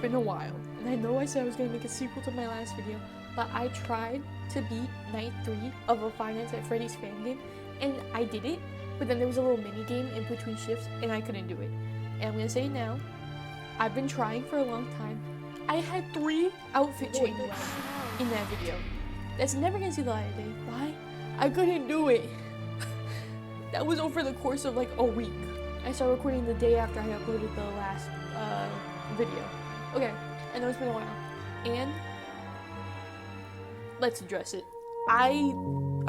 been a while, and I know I said I was going to make a sequel to my last video, but I tried to beat night 3 of a Five Nights at Freddy's fan game, and I did it, but then there was a little mini game in between shifts, and I couldn't do it. And I'm going to say now, I've been trying for a long time. I had 3 outfit changes in that video. That's never going to see the light of day. Why? I couldn't do it. That was over the course of like a week. I started recording the day after I uploaded the last video. Okay, I know it's been a while. And let's address it. I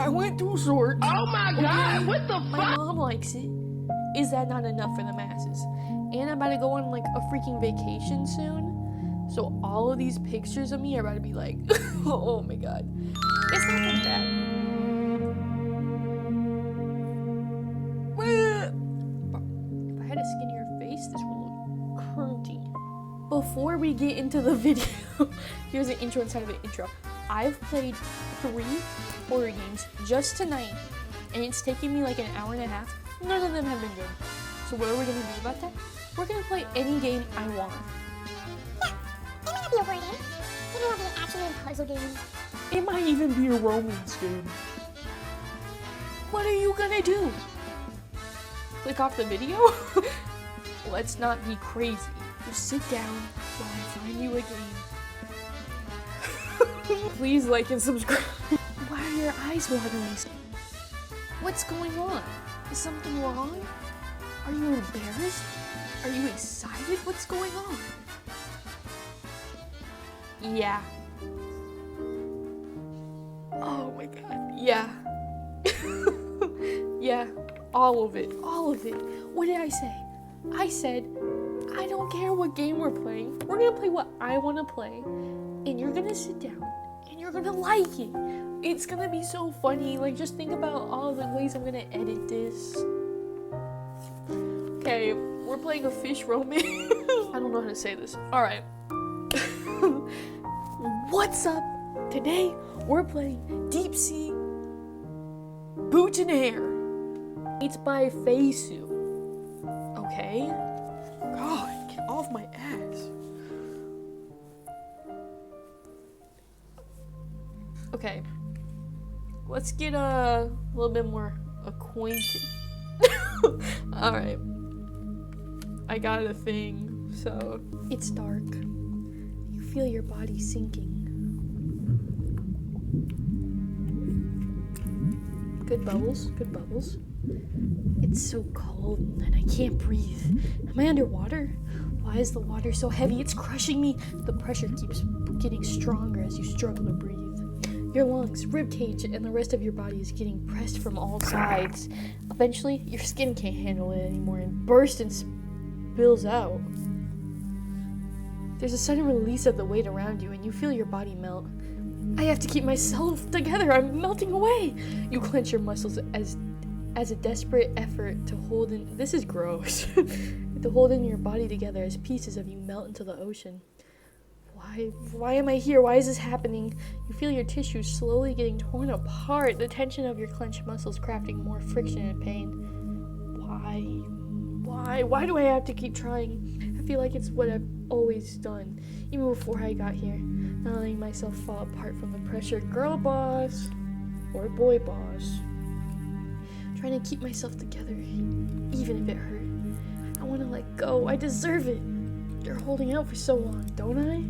went too short. Oh my god, what the fuck? My mom likes it. Is that not enough for the masses? And I'm about to go on like a freaking vacation soon. So all of these pictures of me are about to be like, oh my god. It's not that bad. If I had a skinnier face, this would look curvy. Before we get into the video, here's an intro inside of an intro. I've played 3 horror games just tonight, and it's taking me like an hour and a half. None of them have been good. So what are we gonna do about that? We're gonna play any game I want. Yeah, it might not be a horror game. It might not be an action and puzzle game. It might even be a romance game. What are you gonna do? Click off the video? Let's not be crazy. Just sit down while I find you a game. Please like and subscribe. Why are your eyes watering? What's going on? Is something wrong? Are you embarrassed? Are you excited? What's going on? Yeah. Oh my god. Yeah. Yeah. All of it. All of it. What did I say? I said, I don't care what game we're playing. We're gonna play what I want to play. And you're gonna sit down. And you're gonna like it. It's gonna be so funny. Like, just think about all the ways I'm gonna edit this. Okay, we're playing a fish romance. I don't know how to say this. Alright. What's up? Today, we're playing Deep Sea Bouttoniare. It's by Feisu. Okay? God, get off my ass. Okay. Let's get a little bit more acquainted. Alright. I got a thing, so. It's dark. You feel your body sinking. Good bubbles, good bubbles. It's so cold and I can't breathe. Am I underwater? Why is the water so heavy? It's crushing me. The pressure keeps getting stronger as you struggle to breathe. Your lungs, ribcage, and the rest of your body is getting pressed from all sides. Eventually, your skin can't handle it anymore and bursts and spills out. There's a sudden release of the weight around you and you feel your body melt. I have to keep myself together. I'm melting away. You clench your muscles as a desperate effort to hold in. This is gross. To hold in your body together as pieces of you melt into the ocean. Why am I here? Why is this happening? You feel your tissues slowly getting torn apart. The tension of your clenched muscles crafting more friction and pain. Why do I have to keep trying? I feel like it's what I've always done, even before I got here. Not letting myself fall apart from the pressure. Girl boss or boy boss. Trying to keep myself together, even if it hurt. I want to let go. I deserve it. You're holding out for so long, don't I?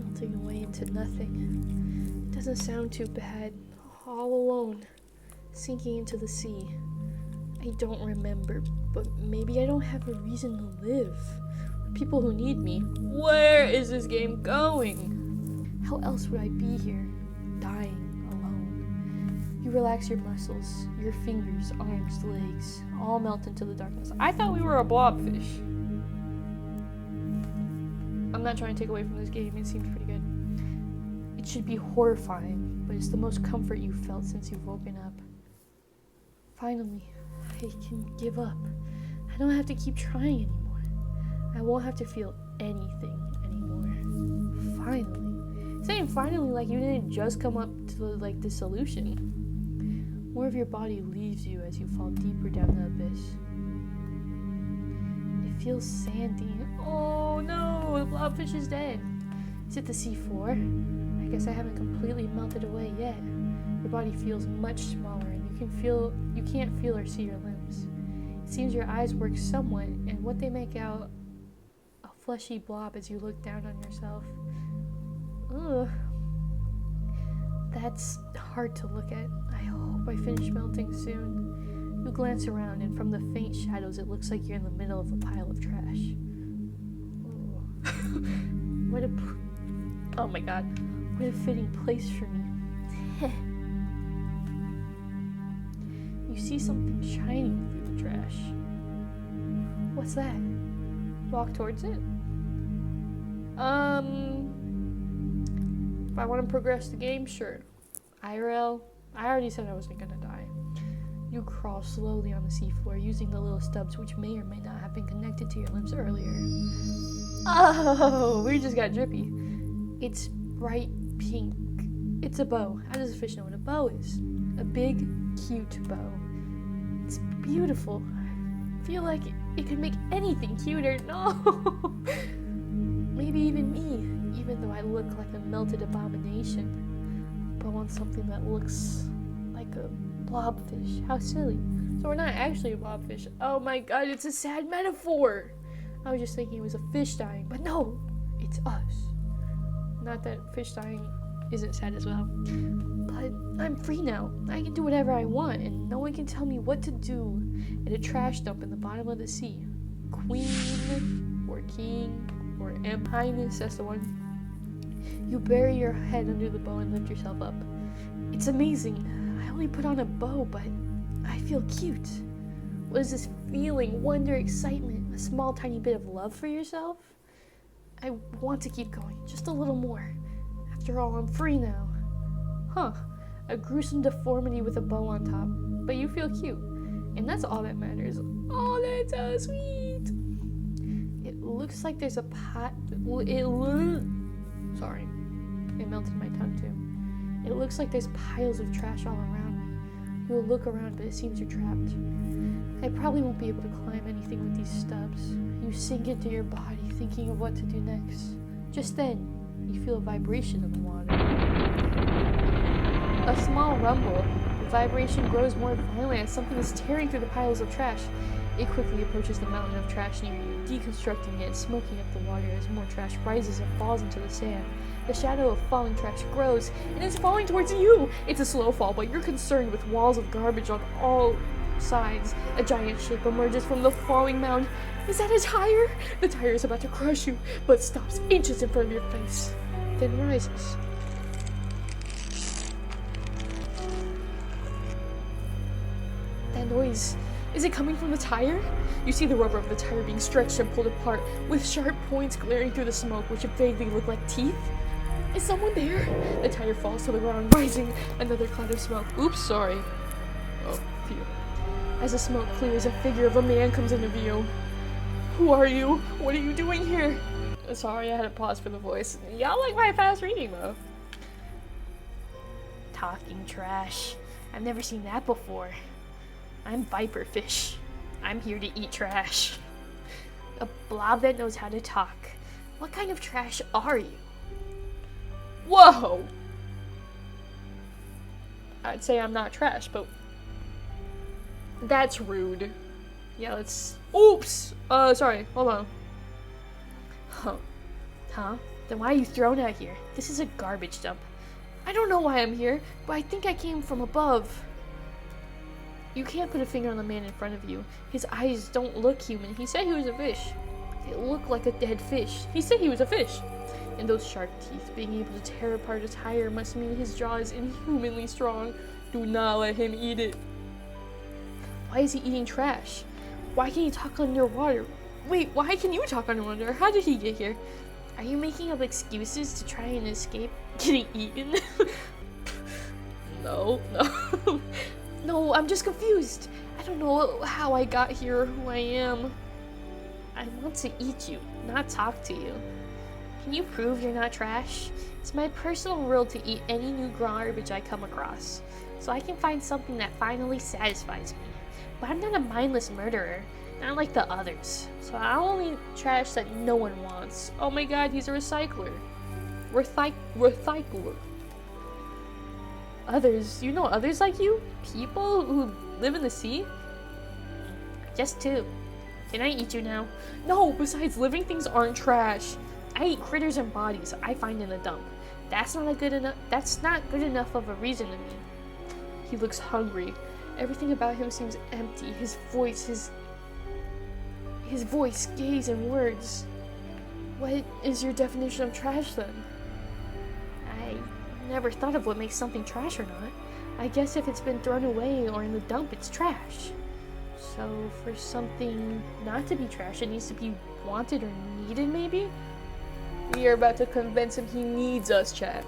Melting away into nothing. It doesn't sound too bad. All alone, sinking into the sea. I don't remember, but maybe I don't have a reason to live. People who need me. Where is this game going? How else would I be here, dying alone? You relax your muscles, your fingers, arms, legs, all melt into the darkness. I thought we were a blobfish. I'm not trying to take away from this game, it seems pretty good. It should be horrifying, but it's the most comfort you've felt since you've woken up. Finally, I can give up. I don't have to keep trying anymore. I won't have to feel anything anymore. Finally. Saying finally like you didn't just come up to like the solution. More of your body leaves you as you fall deeper down the abyss. It feels sandy. Oh no, the blobfish is dead. Is it the sea floor? I guess I haven't completely melted away yet. Your body feels much smaller, and you can't feel or see your limbs. It seems your eyes work somewhat, and what they make out a fleshy blob as you look down on yourself. Ugh. That's hard to look at. I hope I finish melting soon. You glance around, and from the faint shadows, it looks like you're in the middle of a pile of trash. Oh my god, what a fitting place for me. You see something shining through the trash. What's that? Walk towards it? If I want to progress the game, sure. IRL, I already said I wasn't gonna die. You crawl slowly on the seafloor using the little stubs which may or may not have been connected to your limbs earlier. Oh, we just got drippy. It's bright pink. It's a bow. How does a fish know what a bow is? A big, cute bow. It's beautiful. I feel like it could make anything cuter. No! Maybe even me, even though I look like a melted abomination. But I want something that looks like a blobfish. How silly. So we're not actually a blobfish. Oh my god, it's a sad metaphor. I was just thinking it was a fish dying, but no, it's us. Not that fish dying isn't sad as well. But I'm free now. I can do whatever I want, and no one can tell me what to do at a trash dump in the bottom of the sea. Queen, or king, or highness, that's the one. You bury your head under the bow and lift yourself up. It's amazing. I only put on a bow, but I feel cute. What is this feeling? Wonder, excitement, a small tiny bit of love for yourself? I want to keep going, just a little more. After all, I'm free now. Huh, a gruesome deformity with a bow on top, but you feel cute, and that's all that matters. Oh, that's so sweet. It looks like there's a pot. Sorry, it melted my tongue too. It looks like there's piles of trash all around me. You will look around, but it seems you're trapped. I probably won't be able to climb anything with these stubs. You sink into your body, thinking of what to do next. Just then, you feel a vibration in the water. A small rumble. The vibration grows more violent as something is tearing through the piles of trash. It quickly approaches the mountain of trash near you, deconstructing it and smoking up the water as more trash rises and falls into the sand. The shadow of falling trash grows, and it's falling towards you! It's a slow fall, but you're concerned with walls of garbage on all sides. A giant shape emerges from the falling mound. Is that a tire? The tire is about to crush you, but stops inches in front of your face, then rises. That noise, is it coming from the tire? You see the rubber of the tire being stretched and pulled apart, with sharp points glaring through the smoke, which vaguely look like teeth. Is someone there? The tire falls to the ground, rising another cloud of smoke. Oops, sorry. Oh, phew. As the smoke clears, a figure of a man comes into view. Who are you? What are you doing here? Sorry, I had to pause for the voice. Y'all like my fast reading, though. Talking trash. I've never seen that before. I'm Viperfish. I'm here to eat trash. A blob that knows how to talk. What kind of trash are you? Whoa! I'd say I'm not trash, but that's rude. Yeah, let's... Oops! Sorry, hold on. Huh? Then why are you thrown out here? This is a garbage dump. I don't know why I'm here, but I think I came from above. You can't put a finger on the man in front of you. His eyes don't look human. He said he was a fish. It looked like a dead fish. He said he was a fish. And those sharp teeth, being able to tear apart a tire must mean his jaw is inhumanly strong. Do not let him eat it. Why is he eating trash? Why can he talk underwater? Wait, why can you talk underwater? How did he get here? Are you making up excuses to try and escape getting eaten? No. No, I'm just confused. I don't know how I got here or who I am. I want to eat you, not talk to you. Can you prove you're not trash? It's my personal rule to eat any new garbage I come across, so I can find something that finally satisfies me. But I'm not a mindless murderer. not like the others. So I'll only trash that no one wants. Oh my god, he's a recycler. Recycler. Others, you know others like you? People who live in the sea? Just two. Can I eat you now? No, besides, living things aren't trash. I eat critters and bodies I find in the dump. That's not good enough of a reason to me. He looks hungry. Everything about him seems empty. His voice, gaze, and words. What is your definition of trash then? I never thought of what makes something trash or not. I guess if it's been thrown away or in the dump, it's trash. So for something not to be trash, it needs to be wanted or needed, maybe? We are about to convince him he needs us, chat.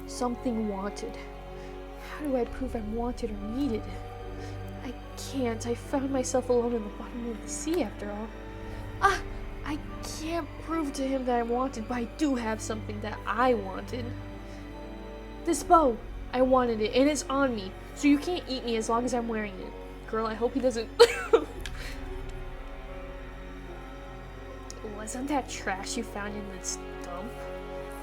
Something wanted. How do I prove I'm wanted or needed? I can't. I found myself alone in the bottom of the sea after all. I can't prove to him that I'm wanted, but I do have something that I wanted. This bow. I wanted it, and it's on me, so you can't eat me as long as I'm wearing it. Girl, I hope he doesn't... Wasn't that trash you found in this dump?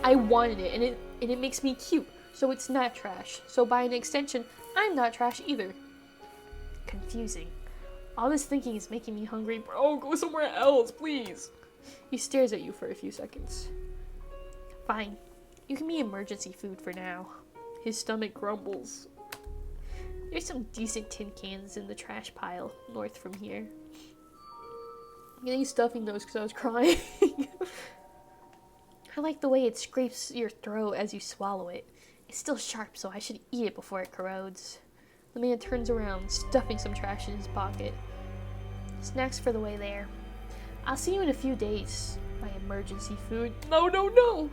I wanted it, and it makes me cute, so it's not trash. So by an extension, I'm not trash either. Confusing. All this thinking is making me hungry. Bro, go somewhere else, please. He stares at you for a few seconds. Fine. You can be emergency food for now. His stomach grumbles. There's some decent tin cans in the trash pile north from here. I'm getting stuffy nose because I was crying. I like the way it scrapes your throat as you swallow it. It's still sharp, so I should eat it before it corrodes. The man turns around, stuffing some trash in his pocket. Snacks for the way there. I'll see you in a few days. My emergency food. No.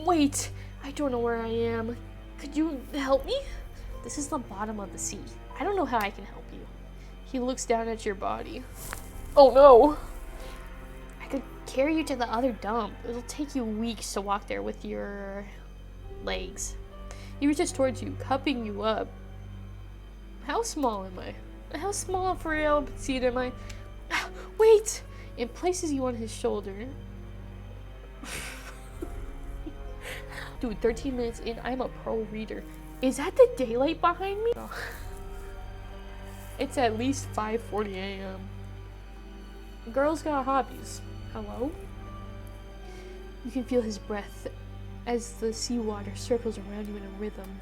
Wait. I don't know where I am. Could you help me? This is the bottom of the sea. I don't know how I can help you. He looks down at your body. Oh no. I could carry you to the other dump. It'll take you weeks to walk there with your legs. He reaches towards you, cupping you up. How small am I? How small for real petite am I? Wait! And places you on his shoulder. Dude, 13 minutes in, I'm a pro reader. Is that the daylight behind me? Oh. It's at least 5:40 a.m. Girls got hobbies. Hello? You can feel his breath as the seawater circles around you in a rhythm.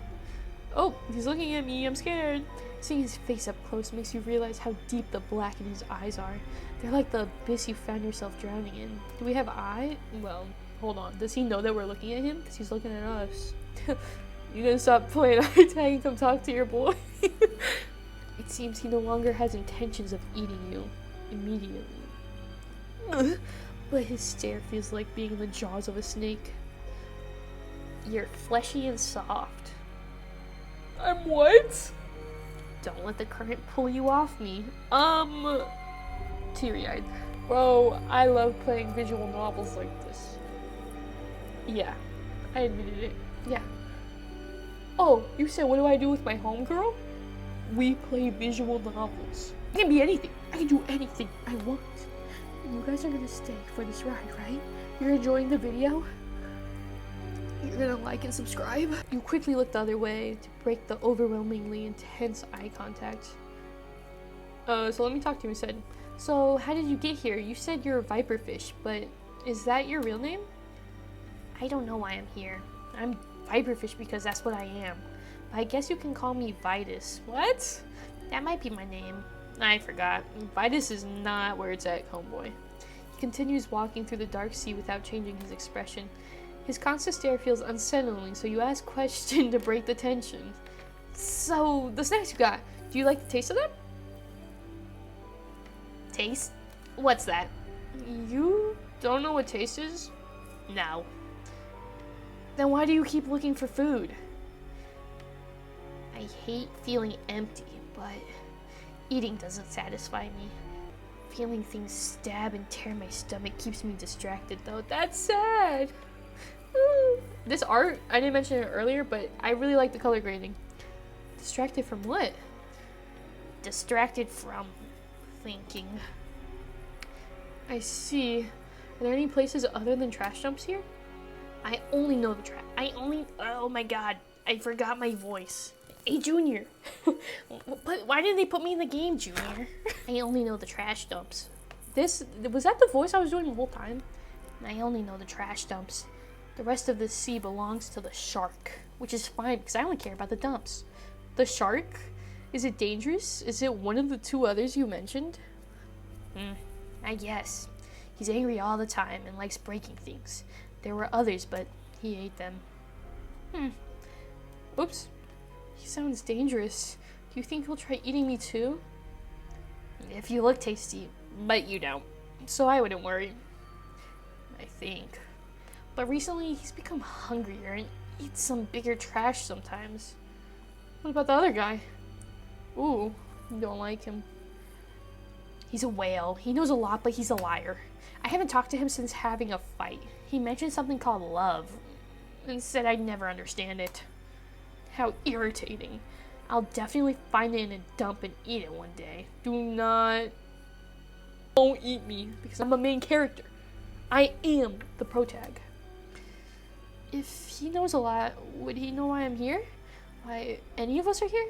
Oh, he's looking at me. I'm scared. Seeing his face up close makes you realize how deep the black in his eyes are. They're like the abyss you found yourself drowning in. Do we have eye? Well, hold on. Does he know that we're looking at him? Because he's looking at us. You gonna stop playing eye tag and come talk to your boy? It seems he no longer has intentions of eating you immediately. But his stare feels like being in the jaws of a snake. You're fleshy and soft. I'm what? Don't let the current pull you off me. Teary-eyed. Bro, I love playing visual novels like this. Yeah, I admitted it. Yeah. Oh, you said what do I do with my homegirl? We play visual novels. It can be anything. I can do anything I want. You guys are gonna stay for this ride, right? You're enjoying the video? You're gonna like and subscribe? You quickly look the other way to break the overwhelmingly intense eye contact. So let me talk to you instead. So, how did you get here? You said you're a viperfish, but is that your real name? I don't know why I'm here. I'm viperfish because that's what I am. But I guess you can call me Vitus. What? That might be my name. I forgot. Vitus is not where it's at, homeboy. He continues walking through the dark sea without changing his expression. His constant stare feels unsettling, so you ask question to break the tension. So, the snacks you got, do you like the taste of them? Taste? What's that? You don't know what taste is? No. Then why do you keep looking for food? I hate feeling empty, but eating doesn't satisfy me. Feeling things stab and tear my stomach keeps me distracted, though. That's sad. This art, I didn't mention it earlier, but I really like the color grading. Distracted from what? Distracted from thinking. I see. Are there any places other than trash dumps here? I only know the trash. Oh my god. I forgot my voice. Hey, Junior. But why didn't they put me in the game, Junior? I only know the trash dumps. Was that the voice I was doing the whole time? I only know the trash dumps. The rest of the sea belongs to the shark, which is fine because I only care about the dumps. The shark? Is it dangerous? Is it one of the two others you mentioned? I guess. He's angry all the time and likes breaking things. There were others, but he ate them. Oops. He sounds dangerous. Do you think he'll try eating me too? If you look tasty, but you don't. So I wouldn't worry. I think. But recently, he's become hungrier and eats some bigger trash sometimes. What about the other guy? Ooh, don't like him. He's a whale. He knows a lot, but he's a liar. I haven't talked to him since having a fight. He mentioned something called love and said I'd never understand it. How irritating. I'll definitely find it in a dump and eat it one day. Don't eat me because I'm a main character. I am the protag. If he knows a lot, would he know why I'm here? Why any of us are here?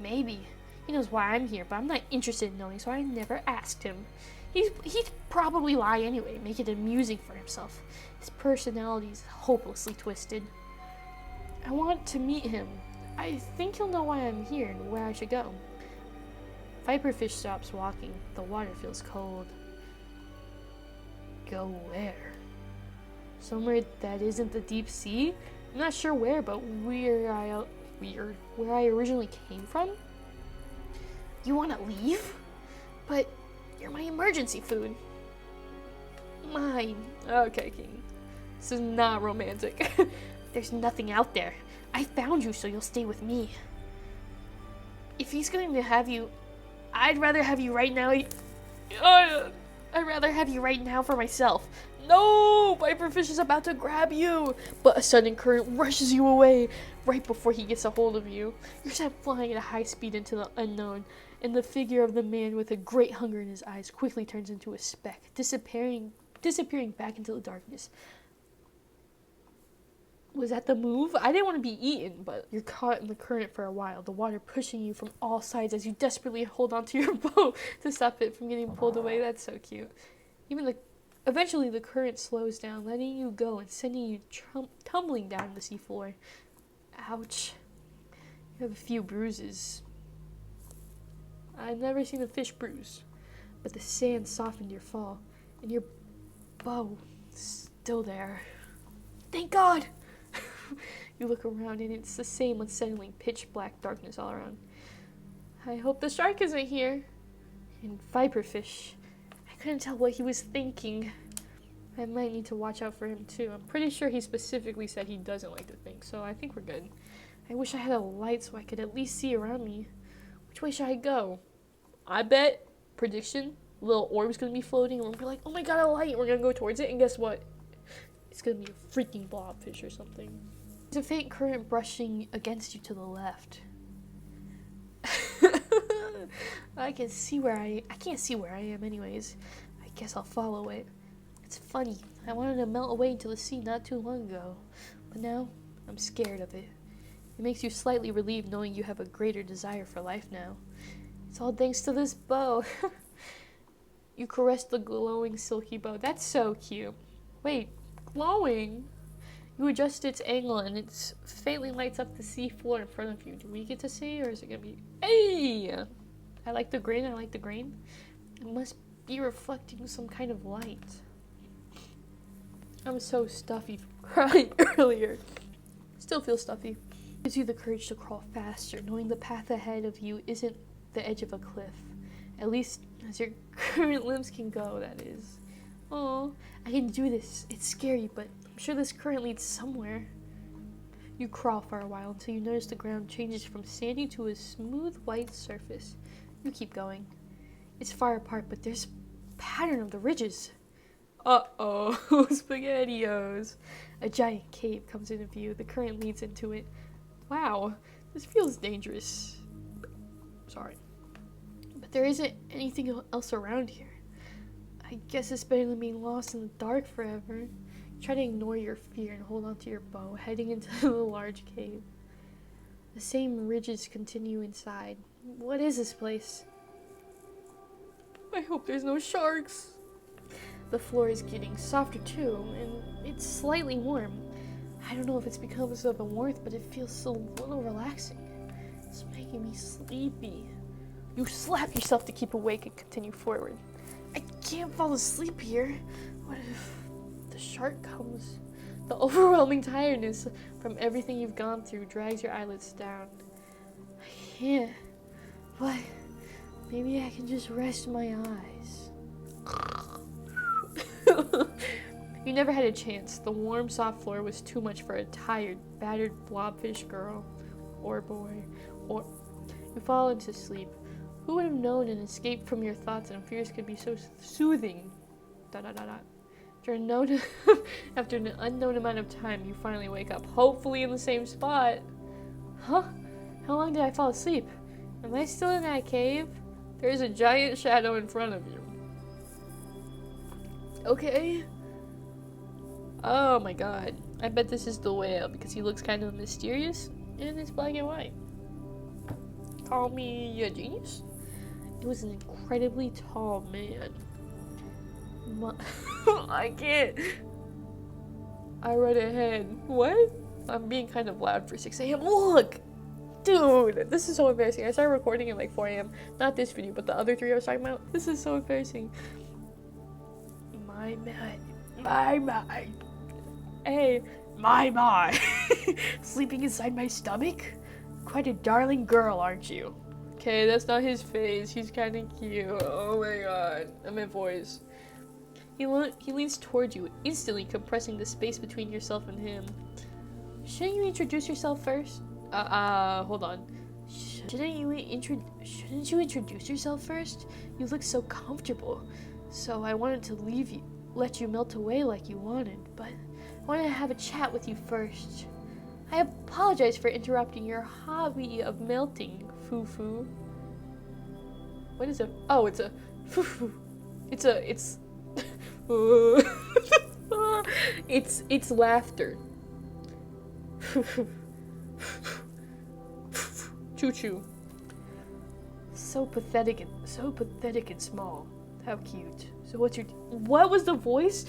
Maybe. He knows why I'm here, but I'm not interested in knowing, so I never asked him. He'd probably lie anyway, make it amusing for himself. His personality is hopelessly twisted. I want to meet him. I think he'll know why I'm here and where I should go. Viperfish stops walking. The water feels cold. Go where? Somewhere that isn't the deep sea? I'm not sure where, but where I originally came from? You want to leave? But you're my emergency food. Mine. Okay, King. This is not romantic. There's nothing out there. I found you, so you'll stay with me. If he's going to have you, I'd rather have you right now. I'd rather have you right now for myself. No! Viperfish is about to grab you! But a sudden current rushes you away right before he gets a hold of you. You're sent flying at a high speed into the unknown, and the figure of the man with a great hunger in his eyes quickly turns into a speck, disappearing back into the darkness. Was that the move? I didn't want to be eaten, but you're caught in the current for a while, the water pushing you from all sides as you desperately hold onto your boat to stop it from getting pulled away. That's so cute. Eventually the current slows down, letting you go and sending you tumbling down the seafloor. Ouch. You have a few bruises. I've never seen a fish bruise, but the sand softened your fall, and your bow is still there. Thank God! You look around and it's the same unsettling pitch black darkness all around. I hope the shark isn't here. And Viperfish. I couldn't tell what he was thinking. I might need to watch out for him too. I'm pretty sure he specifically said he doesn't like to think, so I think we're good. I wish I had a light so I could at least see around me. Which way should I go? I bet, prediction, little orb's gonna be floating and we're like, oh my god, a light! We're gonna go towards it, and guess what? It's gonna be a freaking blobfish or something. There's a faint current brushing against you to the left. I can't see where I am anyways. I guess I'll follow it. It's funny. I wanted to melt away into the sea not too long ago, but now I'm scared of it. It makes you slightly relieved knowing you have a greater desire for life now. It's all thanks to this bow. You caress the glowing silky bow. That's so cute. Wait, glowing? You adjust its angle and it faintly lights up the sea floor in front of you. Do we get to see, or is it gonna be... Hey! I like the grain. It must be reflecting some kind of light. I'm so stuffy from crying earlier. Still feel stuffy. It gives you the courage to crawl faster, knowing the path ahead of you isn't the edge of a cliff. At least as your current limbs can go, that is. Oh, I can do this. It's scary, but I'm sure this current leads somewhere. You crawl for a while until you notice the ground changes from sandy to a smooth white surface. You keep going. It's far apart, but there's a pattern of the ridges. Uh-oh, SpaghettiOs. A giant cave comes into view. The current leads into it. Wow, this feels dangerous. Sorry. But but there isn't anything else around here. I guess it's better than being lost in the dark forever. Try to ignore your fear and hold on to your bow, heading into the large cave. The same ridges continue inside. What is this place? I hope there's no sharks. The floor is getting softer too, and it's slightly warm. I don't know if it's because of the warmth, but it feels a little relaxing. It's making me sleepy. You slap yourself to keep awake and continue forward. I can't fall asleep here. What if the shark comes? The overwhelming tiredness from everything you've gone through drags your eyelids down. I can't. But maybe I can just rest my eyes. You never had a chance. The warm, soft floor was too much for a tired, battered blobfish girl or boy. Or you fall into sleep. Who would have known an escape from your thoughts and fears could be so soothing? ... After an unknown amount of time, you finally wake up, hopefully in the same spot. Huh? How long did I fall asleep? Am I still in that cave? There is a giant shadow in front of you. Okay. Oh my god. I bet this is the whale because he looks kind of mysterious and it's black and white. Call me a genius? It was an incredibly tall man. I can't. I read ahead. What? I'm being kind of loud for 6 a.m. Look! Dude, this is so embarrassing. I started recording at like 4 a.m. Not this video, but the other 3 I was talking about. This is so embarrassing. My. Hey, my. Sleeping inside my stomach? Quite a darling girl, aren't you? Okay, that's not his face. He's kind of cute. Oh my god. I meant voice. He leans toward you, instantly compressing the space between yourself and him. Shouldn't you introduce yourself first? Hold on. Shouldn't you introduce yourself first? You look so comfortable. So I wanted to let you melt away like you wanted, but I wanted to have a chat with you first. I apologize for interrupting your hobby of melting, foo-foo. What is it? Oh, it's a foo-foo. It's it's laughter. Choo-choo. So pathetic and small. How cute. So what was the voice?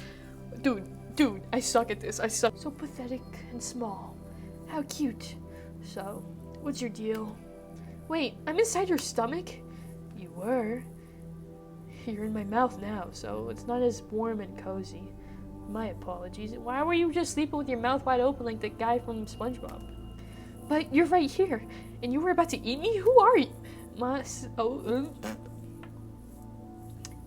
Dude, I suck at this. I suck. So pathetic and small. How cute. So, what's your deal? Wait, I'm inside your stomach? You were. You're in my mouth now, so it's not as warm and cozy. My apologies. Why were you just sleeping with your mouth wide open like the guy from SpongeBob? But you're right here, and you were about to eat me? Who are you?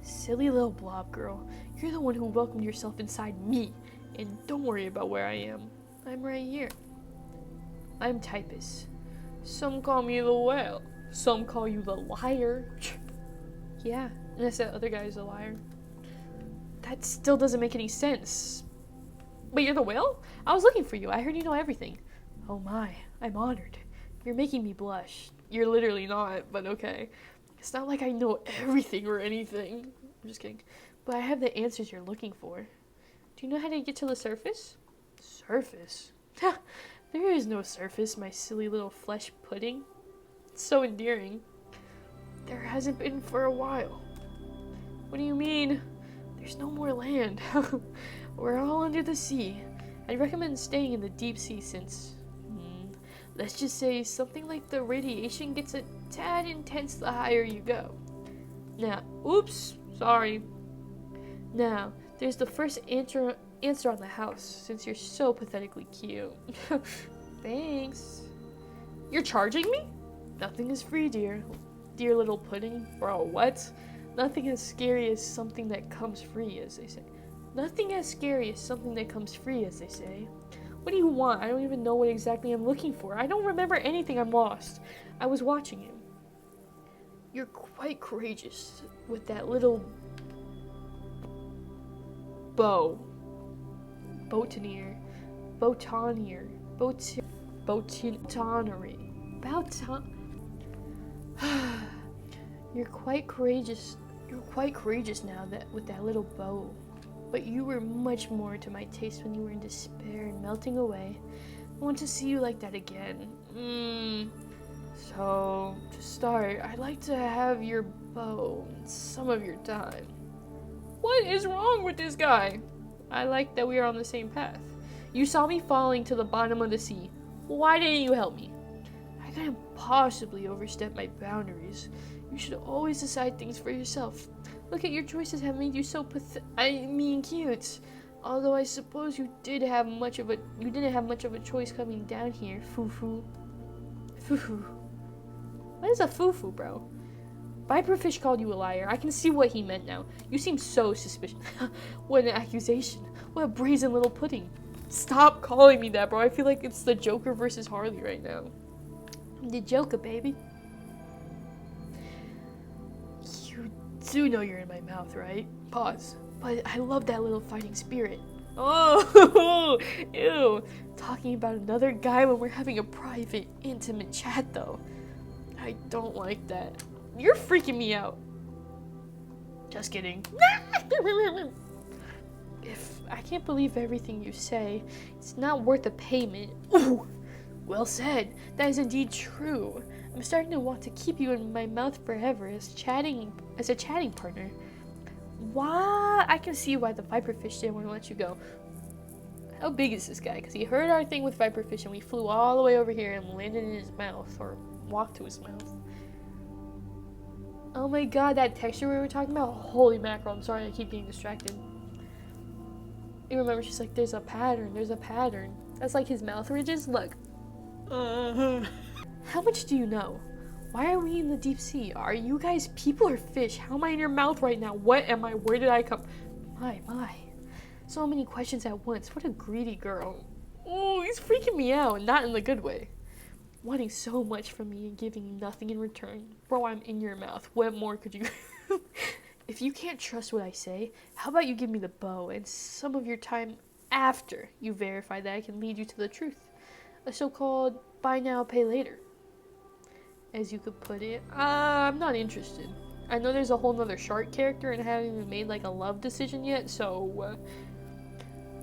Silly little blob girl. You're the one who welcomed yourself inside me. And don't worry about where I am. I'm right here. I'm Typus. Some call me the whale. Some call you the liar. Yeah, unless that other guy is a liar. That still doesn't make any sense. Wait, you're the whale? I was looking for you. I heard you know everything. Oh my, I'm honored. You're making me blush. You're literally not, but okay. It's not like I know everything or anything. I'm just kidding. But I have the answers you're looking for. Do you know how to get to the surface? Surface? There is no surface, my silly little flesh pudding. It's so endearing. There hasn't been for a while. What do you mean? There's no more land. We're all under the sea. I'd recommend staying in the deep sea since, let's just say something like the radiation gets a tad intense the higher you go. Now, oops, sorry. Now, there's the first answer on the house, since you're so pathetically cute. Thanks. You're charging me? Nothing is free, dear. Dear little pudding. Bro, what? Nothing as scary as something that comes free, as they say. Nothing as scary as something that comes free, as they say. What do you want? I don't even know what exactly I'm looking for. I don't remember anything. I'm lost. I was watching him. You're quite courageous with that little bow. Bouttoniare. Bouttoniare. Bouttoniare. You're quite courageous. You're quite courageous now with that little bow. But you were much more to my taste when you were in despair and melting away. I want to see you like that again. So, to start, I'd like to have your bow and some of your time. What is wrong with this guy? I like that we are on the same path. You saw me falling to the bottom of the sea. Why didn't you help me? I couldn't possibly overstep my boundaries. You should always decide things for yourself. Look at your choices have made you so cute. Although I suppose you didn't have much of a choice coming down here, foo-foo. Foo-foo. What is a foo-foo, bro? Viperfish called you a liar. I can see what he meant now. You seem so suspicious. What an accusation. What a brazen little pudding. Stop calling me that, bro. I feel like it's the Joker versus Harley right now. The Joker, baby. You do know you're in my mouth, right? Pause. But I love that little fighting spirit. Oh, ew. Talking about another guy when we're having a private, intimate chat, though. I don't like that. You're freaking me out. Just kidding. If I can't believe everything you say, it's not worth the payment. Ooh, well said. That is indeed true. I'm starting to want to keep you in my mouth forever as a chatting partner. Why? I can see why the Viperfish didn't want to let you go. How big is this guy? Because he heard our thing with Viperfish and we flew all the way over here and landed in his mouth, or walked to his mouth. Oh my god, that texture we were talking about? Holy mackerel, I'm sorry I keep being distracted. You remember, she's like, there's a pattern. That's like his mouth ridges. Look. How much do you know? Why are we in the deep sea? Are you guys people or fish? How am I in your mouth right now? What am I? Where did I come? My. So many questions at once. What a greedy girl. Oh, he's freaking me out. Not in the good way. Wanting so much from me and giving nothing in return. Bro, I'm in your mouth. What more could you... If you can't trust what I say, how about you give me the bow and some of your time after you verify that I can lead you to the truth? A so-called buy now, pay later. As you could put it. I'm not interested. I know there's a whole nother shark character and I haven't even made like a love decision yet, so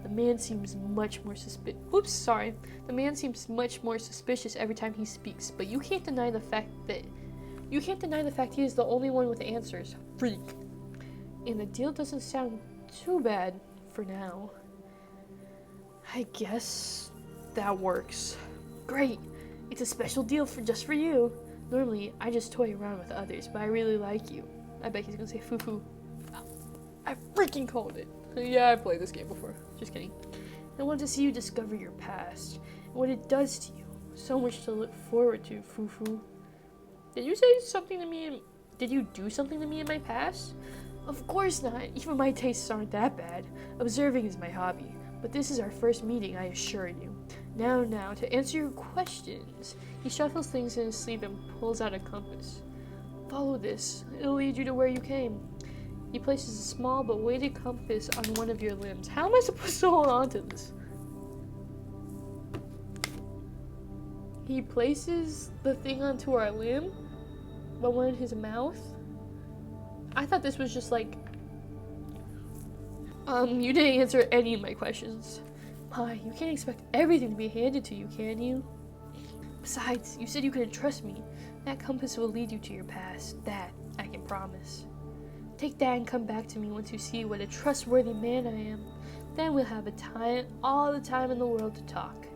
the man seems much more The man seems much more suspicious every time he speaks, but you can't deny the fact he is the only one with answers. Freak. And the deal doesn't sound too bad for now. I guess that works. Great. It's a special deal just for you. Normally, I just toy around with others, but I really like you. I bet he's gonna say foo-foo. I freaking called it. Yeah, I played this game before. Just kidding. I want to see you discover your past and what it does to you. So much to look forward to, foo-foo. Did you do something to me in my past? Of course not. Even my tastes aren't that bad. Observing is my hobby. But this is our first meeting, I assure you. Now, to answer your questions. He shuffles things in his sleeve and pulls out a compass. Follow this. It'll lead you to where you came. He places a small but weighted compass on one of your limbs. How am I supposed to hold on to this? He places the thing onto our limb, but one in his mouth? I thought this was just like... you didn't answer any of my questions. My, you can't expect everything to be handed to you, can you? Besides, you said you couldn't trust me. That compass will lead you to your past. That, I can promise. Take that and come back to me once you see what a trustworthy man I am. Then we'll have all the time in the world to talk.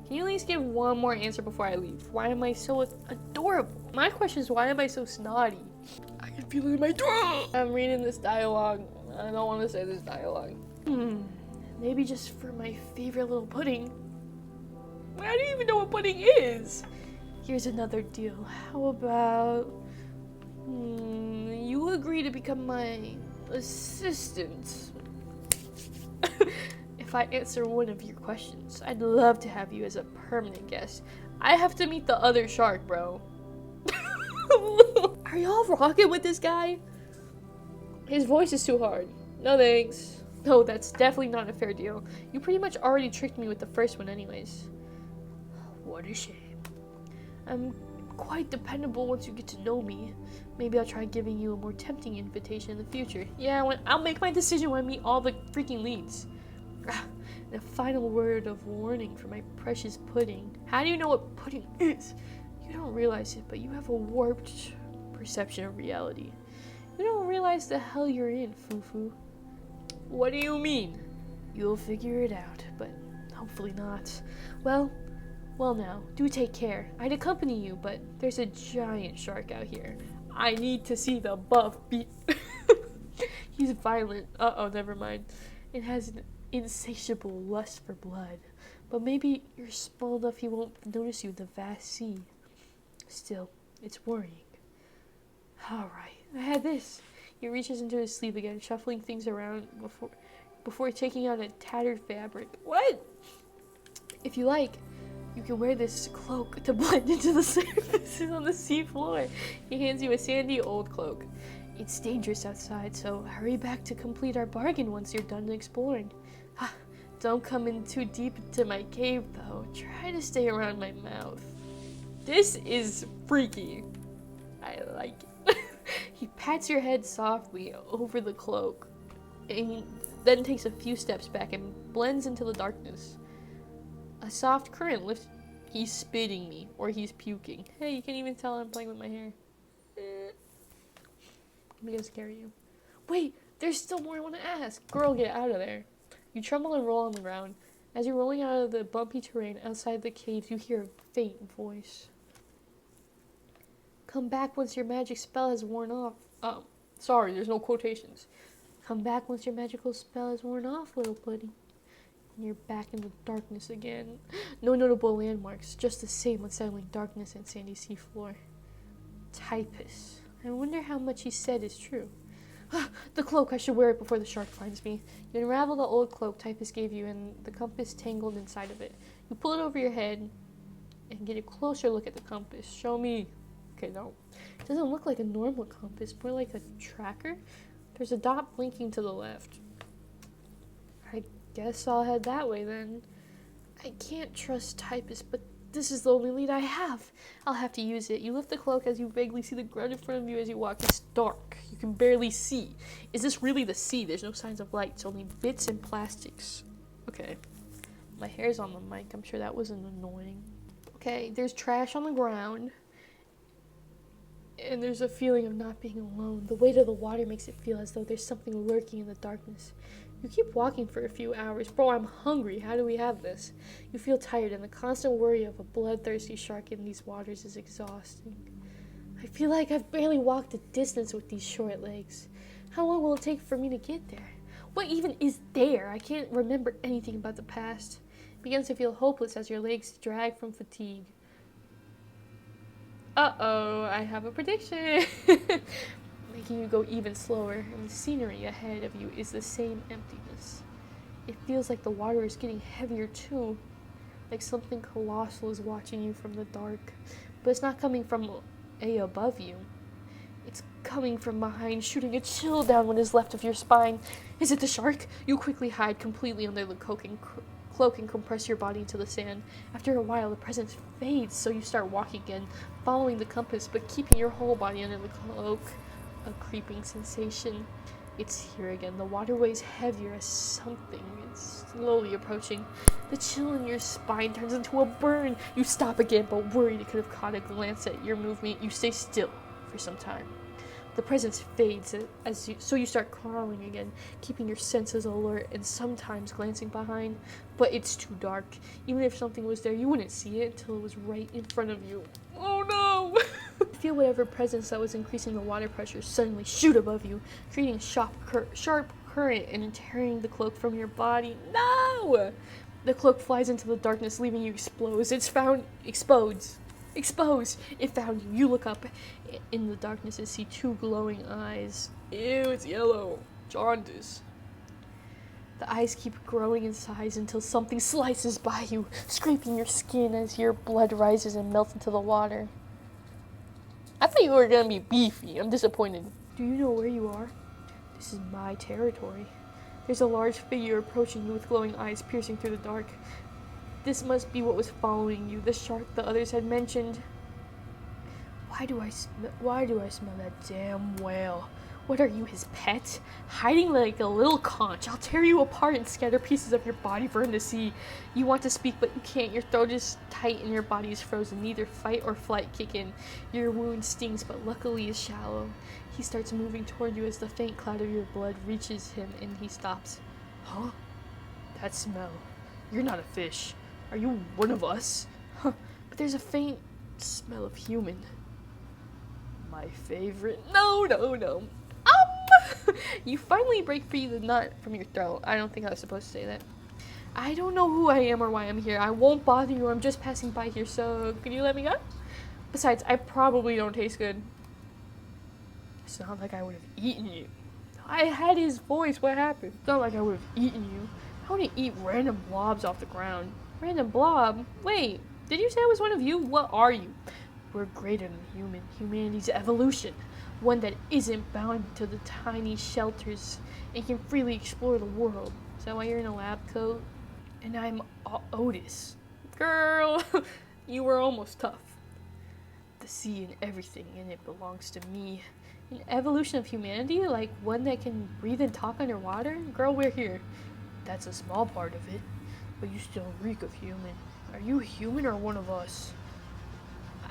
Can you at least give one more answer before I leave? Why am I so adorable? My question is, why am I so snotty? I can feel it in my throat. I'm reading this dialogue. I don't want to say this dialogue. Maybe just for my favorite little pudding. I don't even know what pudding is. Here's another deal. How about... you agree to become my assistant. If I answer one of your questions, I'd love to have you as a permanent guest. I have to meet the other shark, bro. Are y'all rocking with this guy? His voice is too hard. No thanks. No, that's definitely not a fair deal. You pretty much already tricked me with the first one anyways. What a shame. I'm quite dependable once you get to know me. Maybe I'll try giving you a more tempting invitation in the future. Yeah, I'll make my decision when I meet all the freaking leads. And a final word of warning for my precious pudding. How do you know what pudding is? You don't realize it, but you have a warped perception of reality. You don't realize the hell you're in, Fufu. What do you mean? You'll figure it out, but hopefully not. Well now, do take care. I'd accompany you, but there's a giant shark out here. I need to see the buff He's violent. Uh-oh, never mind. It has an insatiable lust for blood. But maybe you're small enough he won't notice you in the vast sea. Still, it's worrying. Alright, I had this. He reaches into his sleeve again, shuffling things around before taking out a tattered fabric. What? If you like, you can wear this cloak to blend into the surfaces on the sea floor. He hands you a sandy old cloak. It's dangerous outside, so hurry back to complete our bargain once you're done exploring. Don't come in too deep into my cave, though. Try to stay around my mouth. This is freaky. I like it. He pats your head softly over the cloak, and then takes a few steps back and blends into the darkness. A soft current lifts. He's spitting me, or he's puking. Hey, you can't even tell I'm playing with my hair. I'm gonna scare you. Wait, there's still more I want to ask. Girl, get out of there. You tremble and roll on the ground. As you're rolling out of the bumpy terrain outside the cave, you hear a faint voice. Come back once your magic spell has worn off. Sorry, there's no quotations. Come back once your magical spell has worn off, little pudding. And you're back in the darkness again. No notable landmarks, just the same unsettling darkness and sandy seafloor. Typus. I wonder how much he said is true. The cloak, I should wear it before the shark finds me. You unravel the old cloak Typus gave you and the compass tangled inside of it. You pull it over your head and get a closer look at the compass. Show me. Okay, no. It doesn't look like a normal compass, more like a tracker. There's a dot blinking to the left. I guess I'll head that way then. I can't trust Typus, but this is the only lead I have. I'll have to use it. You lift the cloak as you vaguely see the ground in front of you as you walk. It's dark. You can barely see. Is this really the sea? There's no signs of lights, only bits and plastics. Okay. My hair's on the mic. I'm sure that wasn't annoying. Okay, there's trash on the ground. And there's a feeling of not being alone. The weight of the water makes it feel as though there's something lurking in the darkness. You keep walking for a few hours. Bro, I'm hungry. How do we have this? You feel tired, and the constant worry of a bloodthirsty shark in these waters is exhausting. I feel like I've barely walked a distance with these short legs. How long will it take for me to get there? What even is there? I can't remember anything about the past. It begins to feel hopeless as your legs drag from fatigue. Uh-oh, I have a prediction. Making you go even slower, and the scenery ahead of you is the same emptiness. It feels like the water is getting heavier too, like something colossal is watching you from the dark. But it's not coming from above you. It's coming from behind, shooting a chill down what is left of your spine. Is it the shark? You quickly hide completely under the cloak and compress your body into the sand. After a while, the presence fades, so you start walking again, following the compass, but keeping your whole body under the cloak. A creeping sensation. It's here again. The water weighs heavier as something is slowly approaching. The chill in your spine turns into a burn. You stop again, but worried it could have caught a glance at your movement. You stay still for some time. The presence fades so you start crawling again, keeping your senses alert and sometimes glancing behind. But it's too dark. Even if something was there, you wouldn't see it until it was right in front of you. Oh no! Feel whatever presence that was increasing the water pressure suddenly shoot above you, creating a sharp current and tearing the cloak from your body. No! The cloak flies into the darkness, leaving you exposed. It found you. You look up in the darkness and see two glowing eyes. Ew, it's yellow. Jaundice. The eyes keep growing in size until something slices by you, scraping your skin as your blood rises and melts into the water. I thought you were gonna be beefy. I'm disappointed. Do you know where you are? This is my territory. There's a large figure approaching you with glowing eyes piercing through the dark. This must be what was following you, the shark the others had mentioned. Why do I smell that damn whale? What are you, his pet? Hiding like a little conch. I'll tear you apart and scatter pieces of your body for him to see. You want to speak, but you can't. Your throat is tight and your body is frozen. Neither fight or flight kick in. Your wound stings, but luckily is shallow. He starts moving toward you as the faint cloud of your blood reaches him and he stops. Huh? That smell. You're not a fish. Are you one of us? Huh. But there's a faint smell of human. My favorite. No. You finally break free the nut from your throat. I don't think I was supposed to say that. I don't know who I am or why I'm here. I won't bother you. I'm just passing by here, so can you let me go? Besides, I probably don't taste good. It's not like I would have eaten you. I had his voice. What happened? It's not like I would have eaten you. I wouldn't eat random blobs off the ground. Random blob? Wait, did you say I was one of you? What are you? We're greater than human. Humanity's evolution. One that isn't bound to the tiny shelters and can freely explore the world. Is that why you're in a lab coat? And I'm Otis. Girl, you were almost tough. The sea and everything in it belongs to me. An evolution of humanity? Like one that can breathe and talk underwater? Girl, we're here. That's a small part of it. But you still reek of human. Are you human or one of us?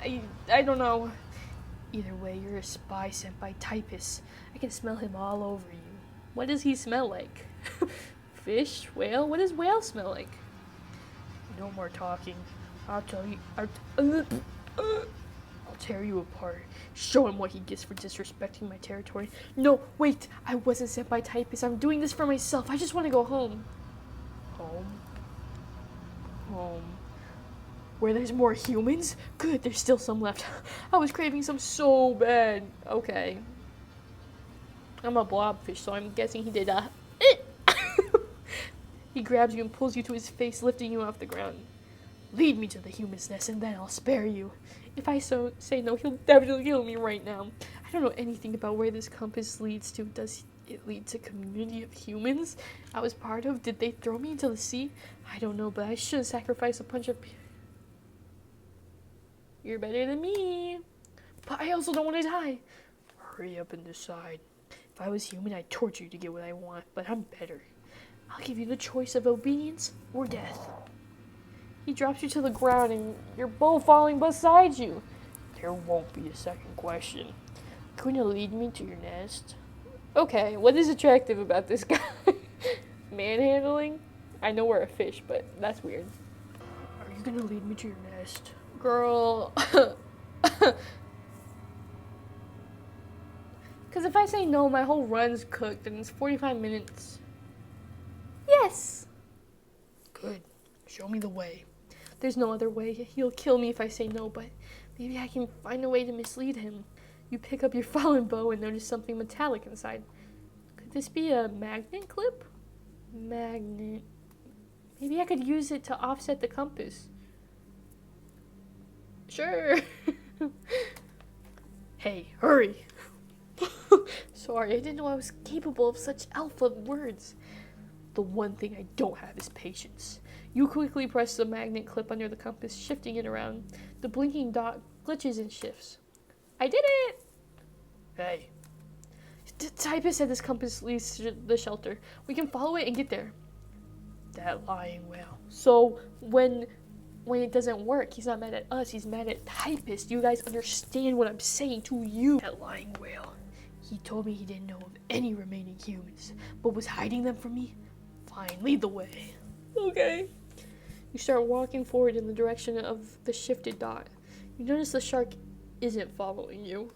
I don't know. Either way, you're a spy sent by Typus. I can smell him all over you. What does he smell like? Fish? Whale? What does whale smell like? No more talking. I'll tell you. I'll tear you apart. Show him what he gets for disrespecting my territory. No, wait. I wasn't sent by Typus. I'm doing this for myself. I just want to go home. Home? Home. Where there's more humans? Good, there's still some left. I was craving some so bad. Okay. I'm a blobfish, so I'm guessing he did He grabs you and pulls you to his face, lifting you off the ground. Lead me to the human's nest, and then I'll spare you. If I say no, he'll definitely kill me right now. I don't know anything about where this compass leads to. Does it lead to community of humans I was part of? Did they throw me into the sea? I don't know, but I shouldn't sacrifice a bunch of You're better than me. But I also don't want to die. Hurry up and decide. If I was human, I'd torture you to get what I want, but I'm better. I'll give you the choice of obedience or death. He drops you to the ground and you're both falling beside you. There won't be a second question. Going to lead me to your nest? Okay, what is attractive about this guy? Manhandling? I know we're a fish, but that's weird. Are you gonna lead me to your nest? Girl. Because if I say no, my whole run's cooked and it's 45 minutes. Yes! Good. Show me the way. There's no other way. He'll kill me if I say no, but maybe I can find a way to mislead him. You pick up your fallen bow and notice something metallic inside. Could this be a magnet clip? Magnet. Maybe I could use it to offset the compass. Sure. Hey, hurry. Sorry, I didn't know I was capable of such alpha words. The one thing I don't have is patience. You quickly press the magnet clip under the compass, shifting it around. The blinking dot glitches and shifts. I did it! Hey. Typus said this compass leads to the shelter. We can follow it and get there. That lying whale. So, when it doesn't work, he's not mad at us, he's mad at Typus. Do you guys understand what I'm saying to you? That lying whale. He told me he didn't know of any remaining humans, but was hiding them from me? Fine, lead the way. Okay. You start walking forward in the direction of the shifted dot. You notice the shark isn't following you.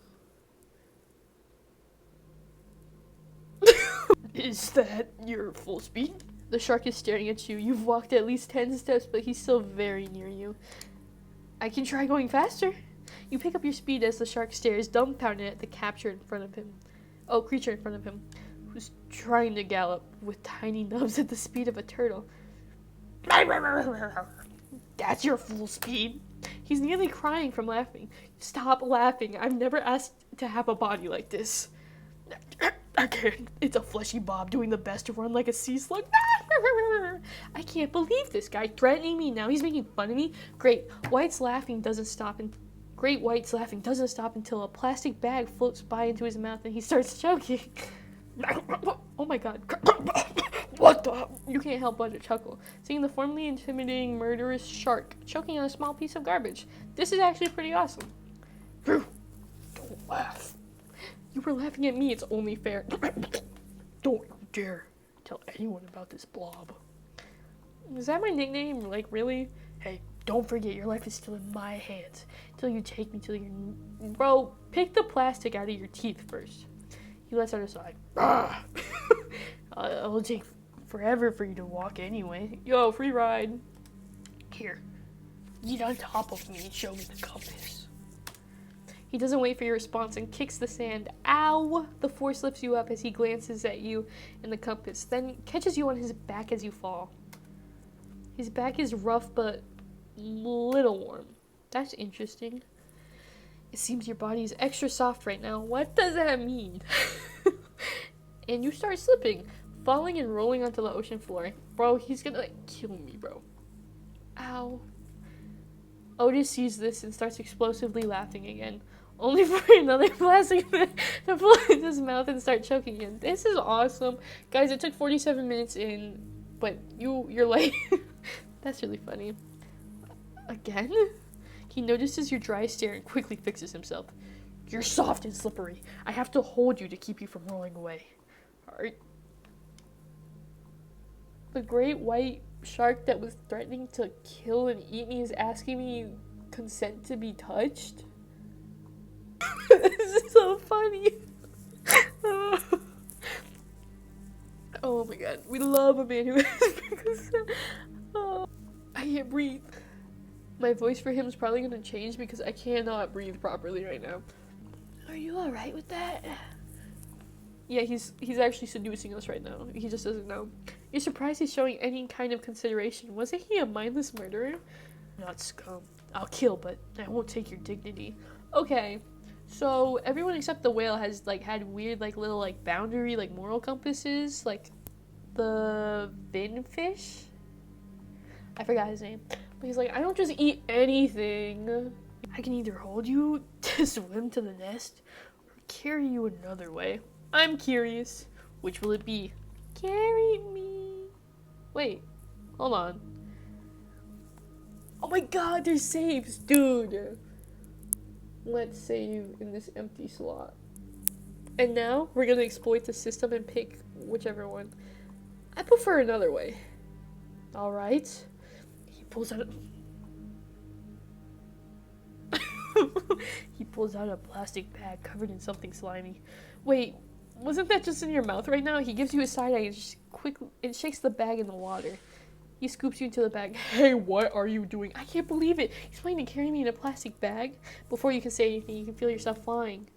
Is that your full speed? The shark is staring at you. You've walked at least 10 steps, but he's still very near you. I can try going faster. You pick up your speed as the shark stares, dumbfounded at the creature in front of him, who's trying to gallop with tiny nubs at the speed of a turtle. That's your full speed. He's nearly crying from laughing. Stop laughing. I've never asked to have a body like this. Again, it's a fleshy bob doing the best to run like a sea slug. I can't believe this guy threatening me now. He's making fun of me. Great. White's laughing doesn't stop and Great White's laughing doesn't stop until a plastic bag floats by into his mouth and he starts choking. Oh my god. What the? You can't help but to chuckle, seeing the formerly intimidating murderous shark choking on a small piece of garbage. This is actually pretty awesome. Don't laugh. You were laughing at me, it's only fair. Don't you dare tell anyone about this blob. Is that my nickname? Like, really? Hey, don't forget, your life is still in my hands until you take me to your... Bro, pick the plastic out of your teeth first. He lets out a sigh. It'll take forever for you to walk anyway. Yo, free ride. Here, get on top of me and show me the compass. He doesn't wait for your response and kicks the sand. Ow! The force lifts you up as he glances at you and the compass, then catches you on his back as you fall. His back is rough but little warm. That's interesting. It seems your body is extra soft right now. What does that mean? And you start slipping, falling and rolling onto the ocean floor. Bro, he's gonna kill me, bro. Ow. Otis sees this and starts explosively laughing again, only for another plastic to pull in his mouth and start choking him. This is awesome. Guys, it took 47 minutes in, but you're late. That's really funny. Again? He notices your dry stare and quickly fixes himself. You're soft and slippery. I have to hold you to keep you from rolling away. Alright. The great white shark that was threatening to kill and eat me is asking me consent to be touched? This is so funny. Oh my god. We love a man who has consent. Oh, I can't breathe. My voice for him is probably going to change because I cannot breathe properly right now. Are you alright with that? Yeah, he's actually seducing us right now. He just doesn't know. You're surprised he's showing any kind of consideration. Wasn't he a mindless murderer? Not scum. I'll kill, but I won't take your dignity. Okay, so everyone except the whale has had weird little boundary moral compasses. Like the fin fish? I forgot his name. But he's like, I don't just eat anything. I can either hold you to swim to the nest or carry you another way. I'm curious. Which will it be? Carry me. Wait, hold on. Oh my god, there's saves, dude. Let's save in this empty slot. And now we're gonna exploit the system and pick whichever one. I prefer another way. Alright. He pulls out a plastic bag covered in something slimy. Wait, wasn't that just in your mouth right now? He gives you a side eye and shakes the bag in the water. He scoops you into the bag. Hey, what are you doing? I can't believe it. He's planning to carry me in a plastic bag. Before you can say anything, you can feel yourself flying.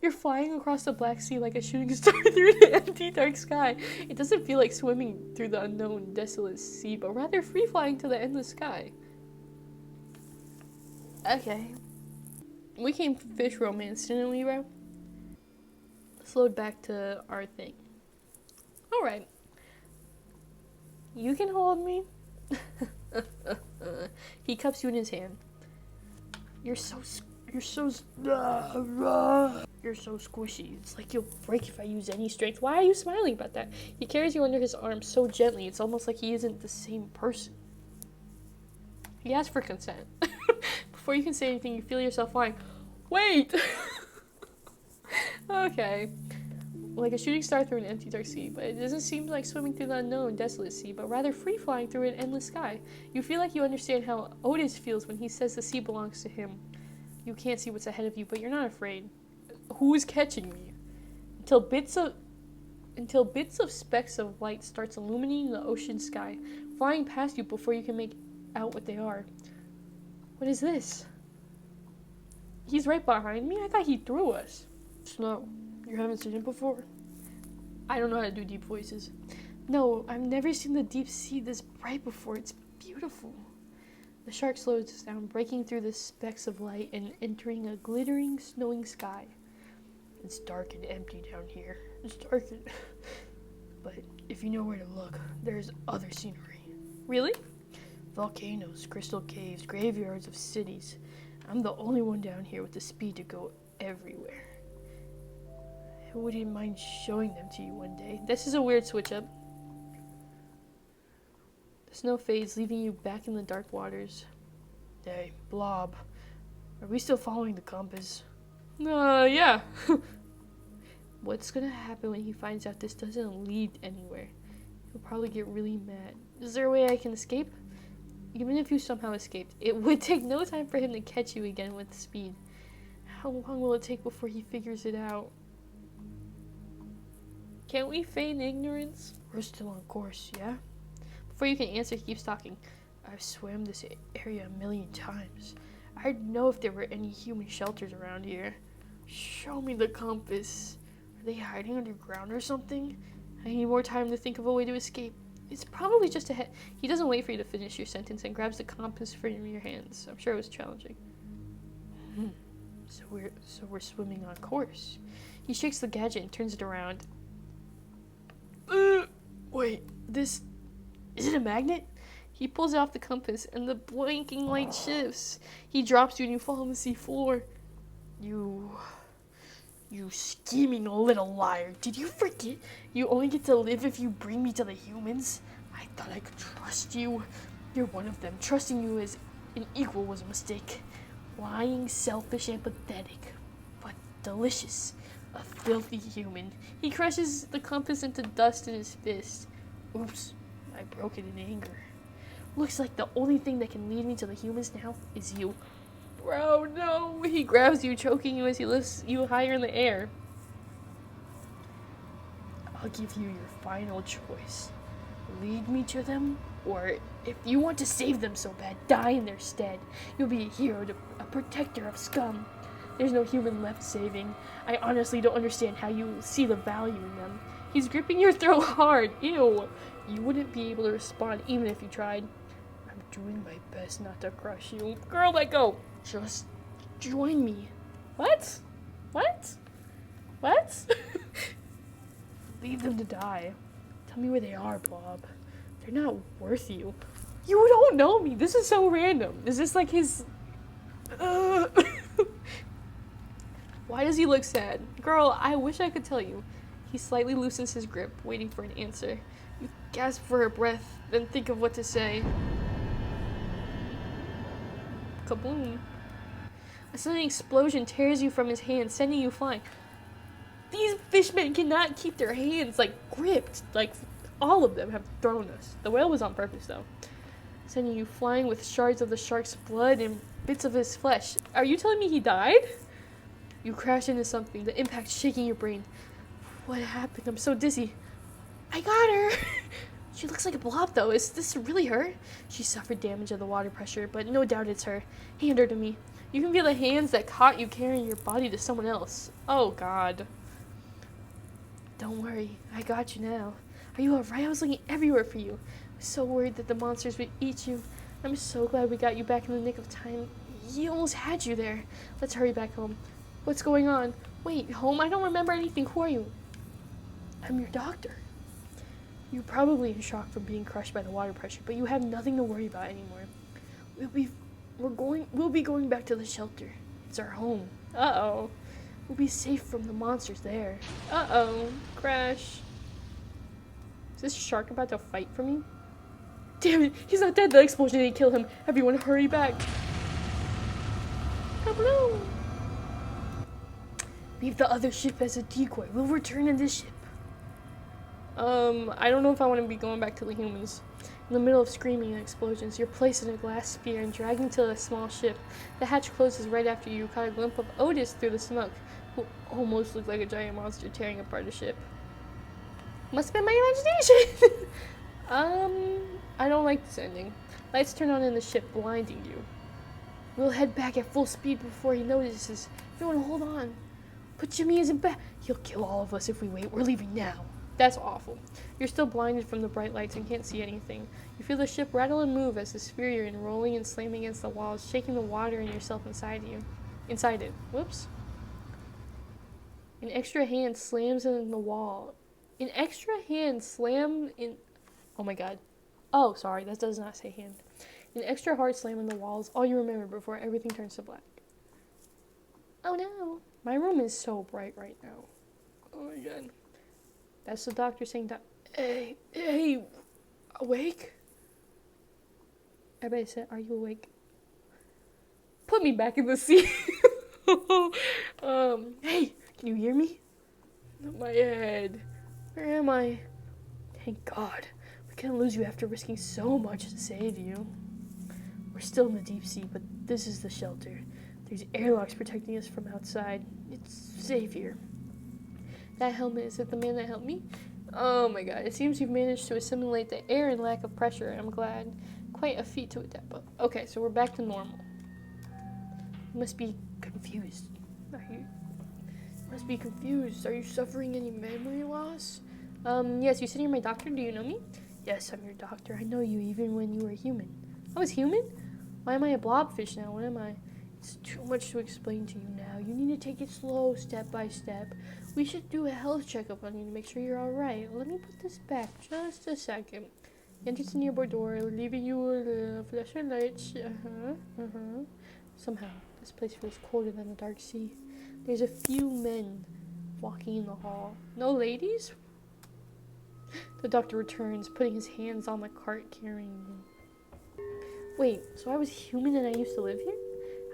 You're flying across the Black Sea like a shooting star through the empty, dark sky. It doesn't feel like swimming through the unknown, desolate sea, but rather free-flying to the endless sky. Okay. We came from fish romance, didn't we, bro? Let's load back to our thing. Alright. You can hold me. He cups you in his hand. You're so squishy. It's like you'll break if I use any strength. Why are you smiling about that? He carries you under his arm so gently. It's almost like he isn't the same person. He asks for consent. Before you can say anything, you feel yourself flying. Wait! Okay. Like a shooting star through an empty, dark sea, but it doesn't seem like swimming through the unknown, desolate sea, but rather free-flying through an endless sky. You feel like you understand how Otis feels when he says the sea belongs to him. You can't see what's ahead of you, but you're not afraid. Who's catching me? Until bits of specks of light starts illuminating the ocean sky, flying past you before you can make out what they are. What is this? He's right behind me? I thought he threw us. Snow. You haven't seen it before? I don't know how to do deep voices. No, I've never seen the deep sea this bright before. It's beautiful. The shark slows down, breaking through the specks of light and entering a glittering, snowing sky. It's dark and empty down here. It's dark and... But if you know where to look, there's other scenery. Really? Volcanoes, crystal caves, graveyards of cities. I'm the only one down here with the speed to go everywhere. I wouldn't mind showing them to you one day. This is a weird switch up. The snow fades, leaving you back in the dark waters. Hey, Blob. Are we still following the compass? Yeah. What's gonna happen when he finds out this doesn't lead anywhere? He'll probably get really mad. Is there a way I can escape? Even if you somehow escaped, it would take no time for him to catch you again with speed. How long will it take before he figures it out? Can't we feign ignorance? We're still on course, yeah? Before you can answer, he keeps talking. I've swam this area a million times. I'd know if there were any human shelters around here. Show me the compass. Are they hiding underground or something? I need more time to think of a way to escape. It's probably just ahead. He doesn't wait for you to finish your sentence and grabs the compass from your hands. I'm sure it was challenging. So we're swimming on course. He shakes the gadget and turns it around. Wait, this... Is it a magnet? He pulls off the compass and the blinking light shifts. He drops you and you fall on the sea floor. You scheming little liar. Did you forget you only get to live if you bring me to the humans? I thought I could trust you. You're one of them. Trusting you as an equal was a mistake. Lying, selfish, and pathetic. But delicious. A filthy human. He crushes the compass into dust in his fist. Oops, I broke it in anger. Looks like the only thing that can lead me to the humans now is you. Bro, no! He grabs you, choking you as he lifts you higher in the air. I'll give you your final choice. Lead me to them, or if you want to save them so bad, die in their stead. You'll be a hero, a protector of scum. There's no human left saving. I honestly don't understand how you see the value in them. He's gripping your throat hard. Ew. You wouldn't be able to respond even if you tried. I'm doing my best not to crush you. Girl, let go. Just join me. What? What? What? Leave them to die. Tell me where they are, Blob. They're not worth you. You don't know me. This is so random. Is this like his... Why does he look sad? Girl, I wish I could tell you. He slightly loosens his grip, waiting for an answer. You gasp for a breath, then think of what to say. Kaboom. A sudden explosion tears you from his hand, sending you flying. These fishmen cannot keep their hands, gripped. All of them have thrown us. The whale was on purpose, though. Sending you flying with shards of the shark's blood and bits of his flesh. Are you telling me he died? You crash into something, the impact shaking your brain. What happened? I'm so dizzy. I got her! She looks like a blob, though. Is this really her? She suffered damage of the water pressure, but no doubt it's her. Hand her to me. You can feel the hands that caught you carrying your body to someone else. Oh, God. Don't worry. I got you now. Are you alright? I was looking everywhere for you. I was so worried that the monsters would eat you. I'm so glad we got you back in the nick of time. He almost had you there. Let's hurry back home. What's going on? Wait, home? I don't remember anything. Who are you? I'm your doctor. You're probably in shock from being crushed by the water pressure, but you have nothing to worry about anymore. We'll be going back to the shelter. It's our home. Uh-oh. We'll be safe from the monsters there. Uh-oh. Crash. Is this shark about to fight for me? Damn it, he's not dead. The explosion didn't kill him. Everyone hurry back. Hello. Leave the other ship as a decoy. We'll return in this ship. I don't know if I want to be going back to the humans. In the middle of screaming and explosions, you're placed in a glass sphere and dragged into a small ship. The hatch closes right after you caught a glimpse of Otis through the smoke, who almost looked like a giant monster tearing apart the ship. Must have been my imagination! I don't like this ending. Lights turn on in the ship, blinding you. We'll head back at full speed before he notices. Everyone hold on. But Jimmy isn't back. He'll kill all of us if we wait. We're leaving now. That's awful. You're still blinded from the bright lights and can't see anything. You feel the ship rattle and move as the sphere you're in rolling and slamming against the walls, shaking the water and yourself inside it. Whoops. An extra hand slams in the wall. An extra hand slam in... Oh my god. Oh, sorry, that does not say hand. An extra hard slam in the walls, all you remember before everything turns to black. Oh no. My room is so bright right now. Oh my god. That's the doctor saying that. Hey, awake? Everybody said, are you awake? Put me back in the sea. Hey, can you hear me? My head. Where am I? Thank God. We can't lose you after risking so much to save you. We're still in the deep sea, but this is the shelter. There's airlocks protecting us from outside. It's safe here. That helmet, is it the man that helped me? Oh my god, it seems you've managed to assimilate the air and lack of pressure. I'm glad. Quite a feat to adapt. Okay, so we're back to normal. You must be confused. Are you suffering any memory loss? Yes, you said you're my doctor. Do you know me? Yes, I'm your doctor. I know you even when you were human. I was human? Why am I a blobfish now? What am I? It's too much to explain to you now. You need to take it slow, step by step. We should do a health checkup on you to make sure you're alright. Let me put this back just a second. Enter the nearby door, leaving you a flashlight. Somehow, this place feels colder than the dark sea. There's a few men walking in the hall. No ladies? The doctor returns, putting his hands on the cart carrying me. Wait, so I was human and I used to live here?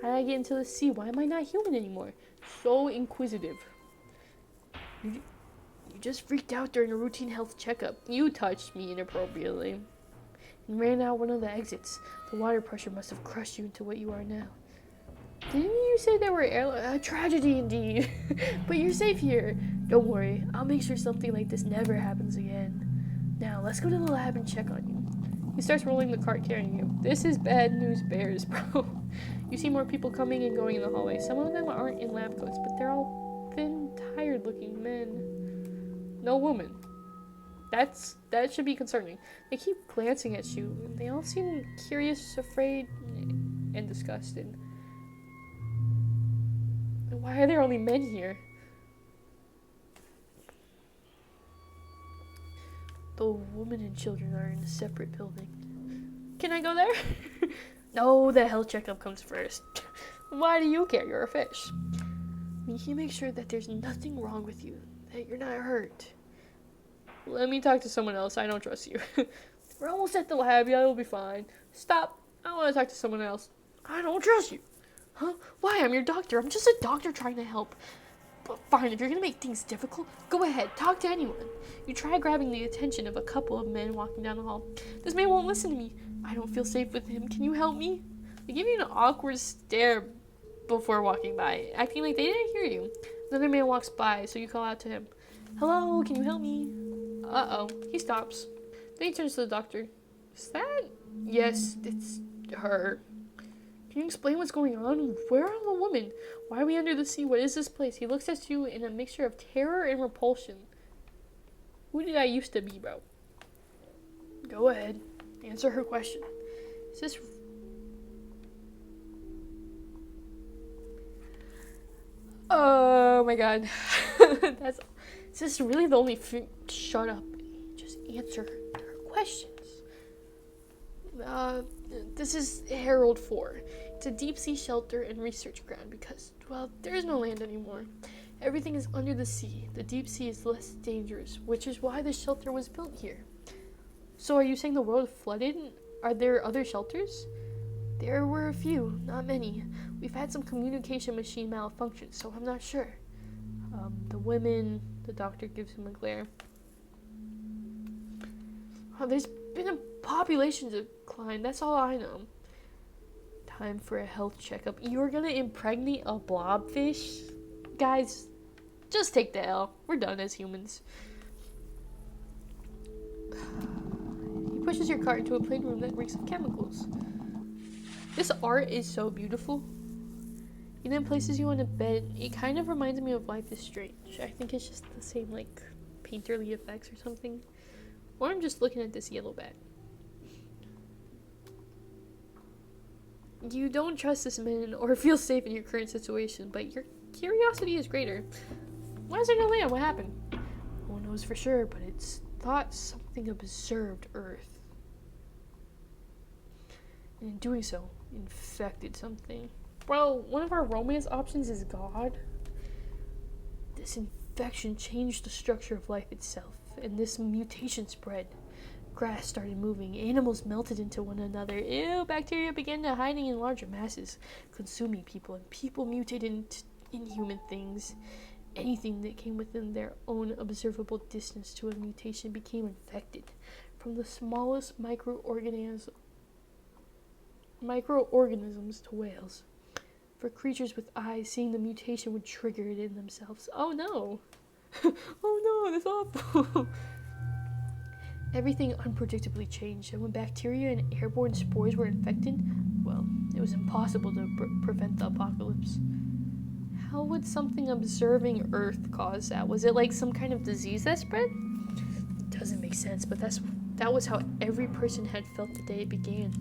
How did I get into the sea? Why am I not human anymore? So inquisitive. You just freaked out during a routine health checkup. You touched me inappropriately and ran out one of the exits. The water pressure must have crushed you into what you are now. Didn't you say there were a tragedy indeed? But you're safe here. Don't worry, I'll make sure something like this never happens again. Now, let's go to the lab and check on you. He starts rolling the cart carrying you. This is bad news bears, bro. You see more people coming and going in the hallway. Some of them aren't in lab coats, but they're all thin, tired-looking men. No woman. That should be concerning. They keep glancing at you. They all seem curious, afraid, and disgusted. Why are there only men here? The women and children are in a separate building. Can I go there? No, the health checkup comes first. Why do you care? You're a fish. We can make sure that there's nothing wrong with you, that you're not hurt. Let me talk to someone else. I don't trust you. We're almost at the lab. Yeah, it'll be fine. Stop. I want to talk to someone else. I don't trust you. Huh? Why? I'm your doctor. I'm just a doctor trying to help. But fine, if you're gonna make things difficult, go ahead, talk to anyone. You try grabbing the attention of a couple of men walking down the hall. This man won't listen to me. I don't feel safe with him. Can you help me? They give you an awkward stare before walking by, acting like they didn't hear you. Another man walks by, so you call out to him. Hello, can you help me? Uh-oh, he stops. Then he turns to the doctor. Is that? Yes, it's her. Can you explain what's going on? Where are the women? Why are we under the sea? What is this place? He looks at you in a mixture of terror and repulsion. Who did I used to be, bro? Go ahead. Answer her question. Is this... Oh my god. Is this really the only... Shut up. Just answer her questions. This is Herald 4. It's a deep-sea shelter and research ground because, well, there is no land anymore. Everything is under the sea. The deep sea is less dangerous, which is why the shelter was built here. So are you saying the world flooded? Are there other shelters? There were a few, not many. We've had some communication machine malfunctions, so I'm not sure. The women, the doctor gives him a glare. There's been a population decline, that's all I know. Time for a health checkup. You're gonna impregnate a blobfish? Guys, just take the L. We're done as humans. He pushes your cart into a playroom that reeks of chemicals. This art is so beautiful. He then places you on a bed. It kind of reminds me of Life is Strange. I think it's just the same, like, painterly effects or something. Or I'm just looking at this yellow bat. You don't trust this man or feel safe in your current situation, but your curiosity is greater. Why is there no land? What happened? No one knows for sure, but it's thought something observed Earth. And in doing so, infected something. Bro, one of our romance options is God. This infection changed the structure of life itself, and this mutation spread. Grass started moving, animals melted into one another, bacteria began to hiding in larger masses, consuming people, and people mutated into inhuman things. Anything that came within their own observable distance to a mutation became infected, from the smallest microorganisms to whales. For creatures with eyes, seeing the mutation would trigger it in themselves. Oh no! Oh no, that's awful! Everything unpredictably changed, and when bacteria and airborne spores were infected, well, it was impossible to prevent the apocalypse. How would something observing Earth cause that? Was it like some kind of disease that spread? It doesn't make sense, but that was how every person had felt the day it began.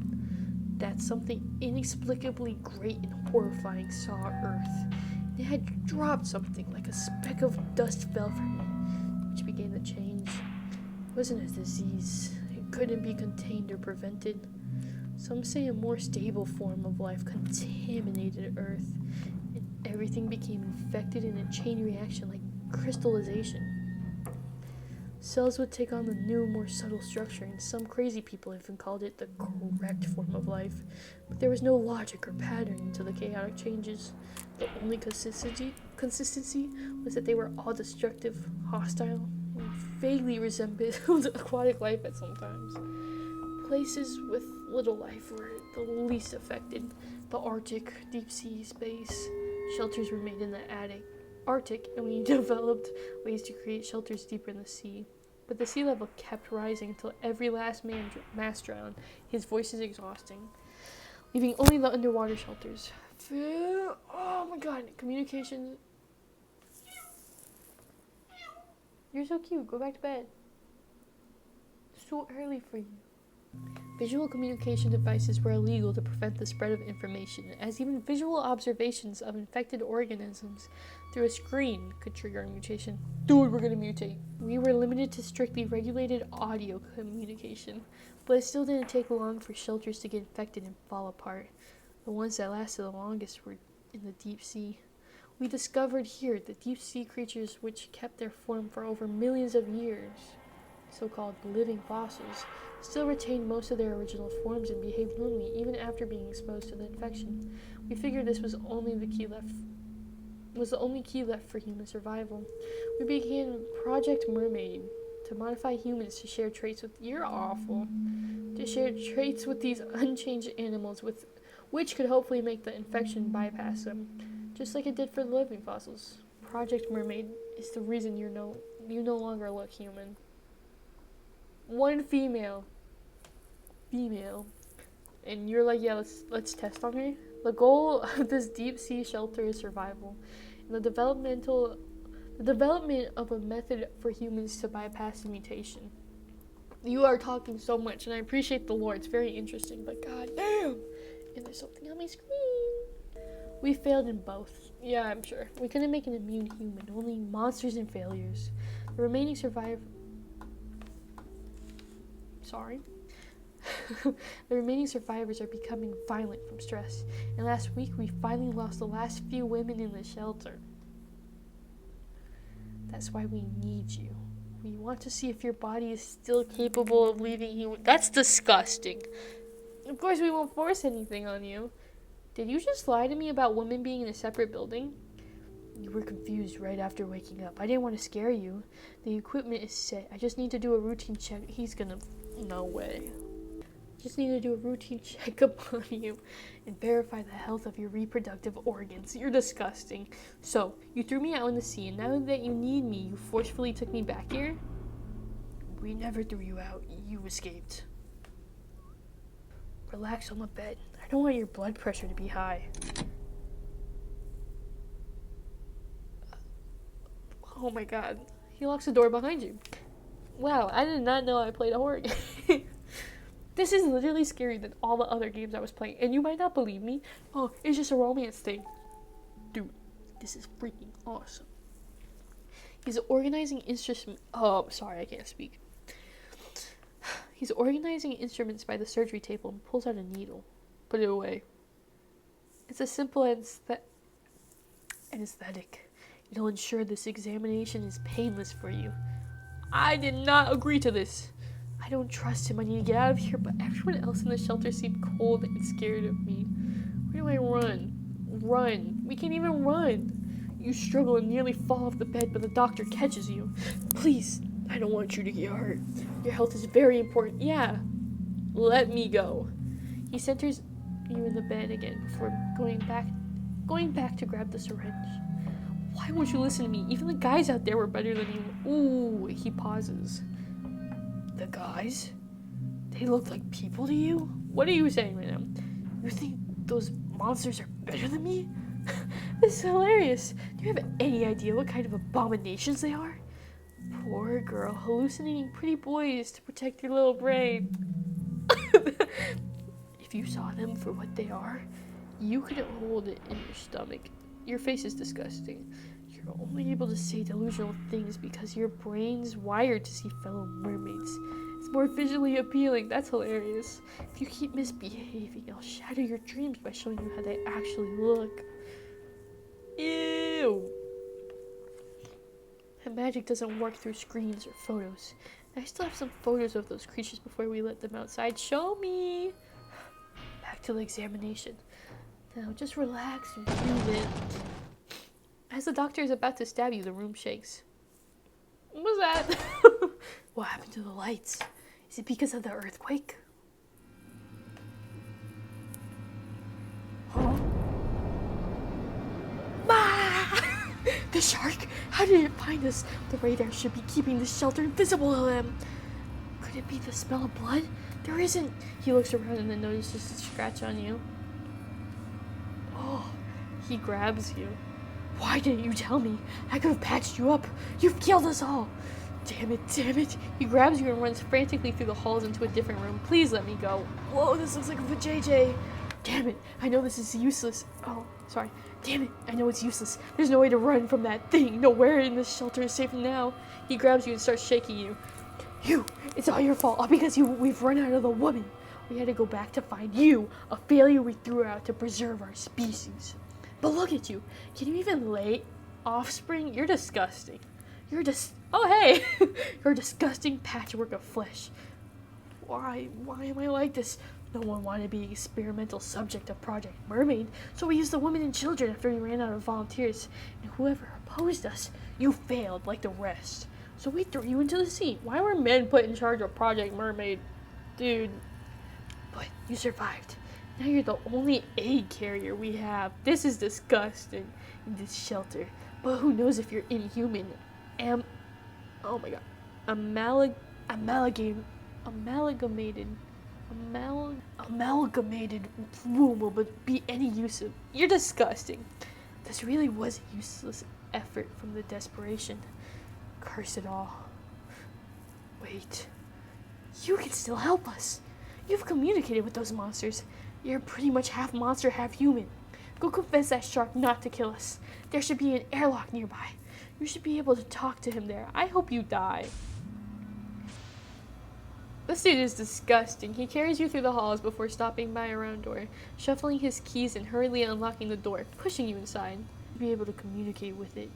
That something inexplicably great and horrifying saw Earth. It had dropped something like a speck of dust fell from it, which began to change. It wasn't a disease. It couldn't be contained or prevented. Some say a more stable form of life contaminated Earth, and everything became infected in a chain reaction like crystallization. Cells would take on the new, more subtle structure, and some crazy people even called it the correct form of life. But there was no logic or pattern to the chaotic changes. The only consistency was that they were all destructive, hostile, and vaguely resembled aquatic life at some times. Places with little life were the least affected. The Arctic, deep sea, space. Shelters were made in the Arctic, and we developed ways to create shelters deeper in the sea. But the sea level kept rising until every last mass drowned. His voice is exhausting, leaving only the underwater shelters. Oh my god, communication. You're so cute. Go back to bed. It's so early for you. Visual communication devices were illegal to prevent the spread of information, as even visual observations of infected organisms through a screen could trigger a mutation. Dude, we're gonna mutate. We were limited to strictly regulated audio communication, but it still didn't take long for shelters to get infected and fall apart. The ones that lasted the longest were in the deep sea. We discovered here the deep sea creatures which kept their form for over millions of years, so-called living fossils, still retained most of their original forms and behaved normally even after being exposed to the infection. We figured this was the only key left for human survival. We began Project Mermaid to modify humans to share traits with these unchanged animals which could hopefully make the infection bypass them, just like it did for the living fossils. Project Mermaid is the reason you no longer look human. One female, and you're like, yeah, let's test on her. The goal of this deep sea shelter is survival, and the development of a method for humans to bypass the mutation. You are talking so much, and I appreciate the lore. It's very interesting, but god damn, and there's something on my screen. We failed in both. Yeah, I'm sure. We couldn't make an immune human, only monsters and failures. The remaining The remaining survivors are becoming violent from stress, and last week we finally lost the last few women in the shelter. That's why we need you. We want to see if your body is still capable of leaving you. That's disgusting. Of course we won't force anything on you. Did you just lie to me about women being in a separate building? You were confused right after waking up. I didn't want to scare you. The equipment is set. I just need to do a routine check. No way. Just need to do a routine checkup on you and verify the health of your reproductive organs. You're disgusting. So, you threw me out in the sea, and now that you need me, you forcefully took me back here? We never threw you out. You escaped. Relax on the bed. I don't want your blood pressure to be high. Oh my god. He locks the door behind you. Wow, I did not know I played a horror game. This is literally scarier than all the other games I was playing. And you might not believe me. Oh, it's just a romance thing. Dude, this is freaking awesome. He's organizing instruments. Oh, sorry, I can't speak. He's organizing instruments by the surgery table and pulls out a needle. Put it away. It's as simple as anesthetic. It'll ensure this examination is painless for you. I did not agree to this. I don't trust him. I need to get out of here, but everyone else in the shelter seemed cold and scared of me. Where do I run? Run. We can't even run. You struggle and nearly fall off the bed, but the doctor catches you. Please, I don't want you to get hurt. Your health is very important. Yeah. Let me go. He centers you in the bed again before going back to grab the syringe. Why won't you listen to me? Even the guys out there were better than you. Ooh, he pauses. The guys? They look like people to you? What are you saying right now? You think those monsters are better than me? This is hilarious. Do you have any idea what kind of abominations they are? Poor girl, hallucinating pretty boys to protect your little brain. If you saw them for what they are, you couldn't hold it in your stomach. Your face is disgusting. You're only able to say delusional things because your brain's wired to see fellow mermaids. It's more visually appealing. That's hilarious. If you keep misbehaving, I'll shatter your dreams by showing you how they actually look. Ew. And magic doesn't work through screens or photos. I still have some photos of those creatures before we let them outside. Show me. Back to the examination. Now just relax and breathe in. As the doctor is about to stab you, the room shakes. What was that? What happened to the lights? Is it because of the earthquake? Huh? Ah! The shark? How did it find us? The radar should be keeping the shelter invisible to them. Could it be the smell of blood? There isn't. He looks around and then notices a scratch on you. Oh, he grabs you. Why didn't you tell me? I could have patched you up. You've killed us all. Damn it, damn it. He grabs you and runs frantically through the halls into a different room. Please let me go. Whoa, this looks like a vajayjay. Damn it, I know this is useless. Oh, sorry. Damn it, I know it's useless. There's no way to run from that thing. Nowhere in this shelter is safe now. He grabs you and starts shaking you. You, it's all your fault. All because we've run out of the woman. We had to go back to find you, a failure we threw out to preserve our species. But look at you. Can you even lay offspring? You're disgusting. Oh, hey. You're a disgusting patchwork of flesh. Why am I like this? No one wanted to be an experimental subject of Project Mermaid, so we used the women and children after we ran out of volunteers. And whoever opposed us, you failed like the rest. So we threw you into the sea. Why were men put in charge of Project Mermaid? Dude. But you survived. Now you're the only egg carrier we have. This is disgusting in this shelter. But who knows if you're inhuman. Oh my god. Amalgamated womb will be any use of. You're disgusting. This really was a useless effort from the desperation. Curse it all. Wait. You can still help us. You've communicated with those monsters. You're pretty much half monster, half human. Go convince that shark not to kill us. There should be an airlock nearby. You should be able to talk to him there. I hope you die. This dude is disgusting. He carries you through the halls before stopping by a round door, shuffling his keys and hurriedly unlocking the door, pushing you inside. You'll be able to communicate with it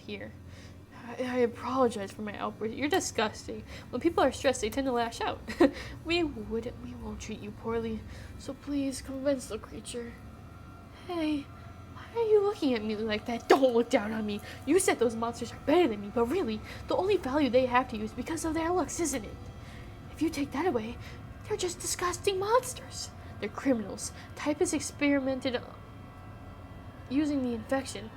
here. I apologize for my outburst. You're disgusting. When people are stressed, they tend to lash out. We won't treat you poorly. So please convince the creature. Hey, why are you looking at me like that? Don't look down on me. You said those monsters are better than me, but really, the only value they have to you is because of their looks, isn't it? If you take that away, they're just disgusting monsters. They're criminals. Typus experimented using the infection.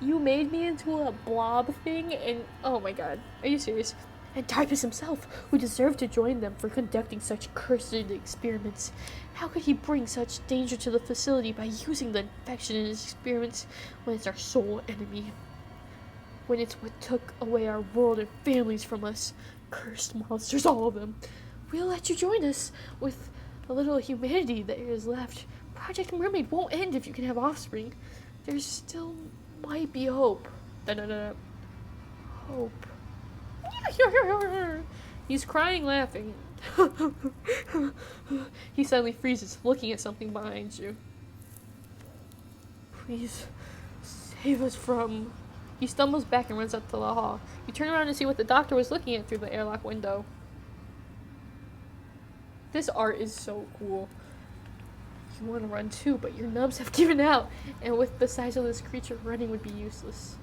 You made me into a blob thing and oh my god, are you serious? And Typus himself, who deserved to join them for conducting such cursed experiments. How could he bring such danger to the facility by using the infection in his experiments when it's our sole enemy? When it's what took away our world and families from us. Cursed monsters, all of them. We'll let you join us with a little humanity that is left. Project Mermaid won't end if you can have offspring. There's still might be hope. Hope. He's crying, laughing. He suddenly freezes, looking at something behind you. Please save us from... He stumbles back and runs up to the hall. You turn around and see what the doctor was looking at through the airlock window. This art is so cool. You want to run too, but your nubs have given out, and with the size of this creature, running would be useless.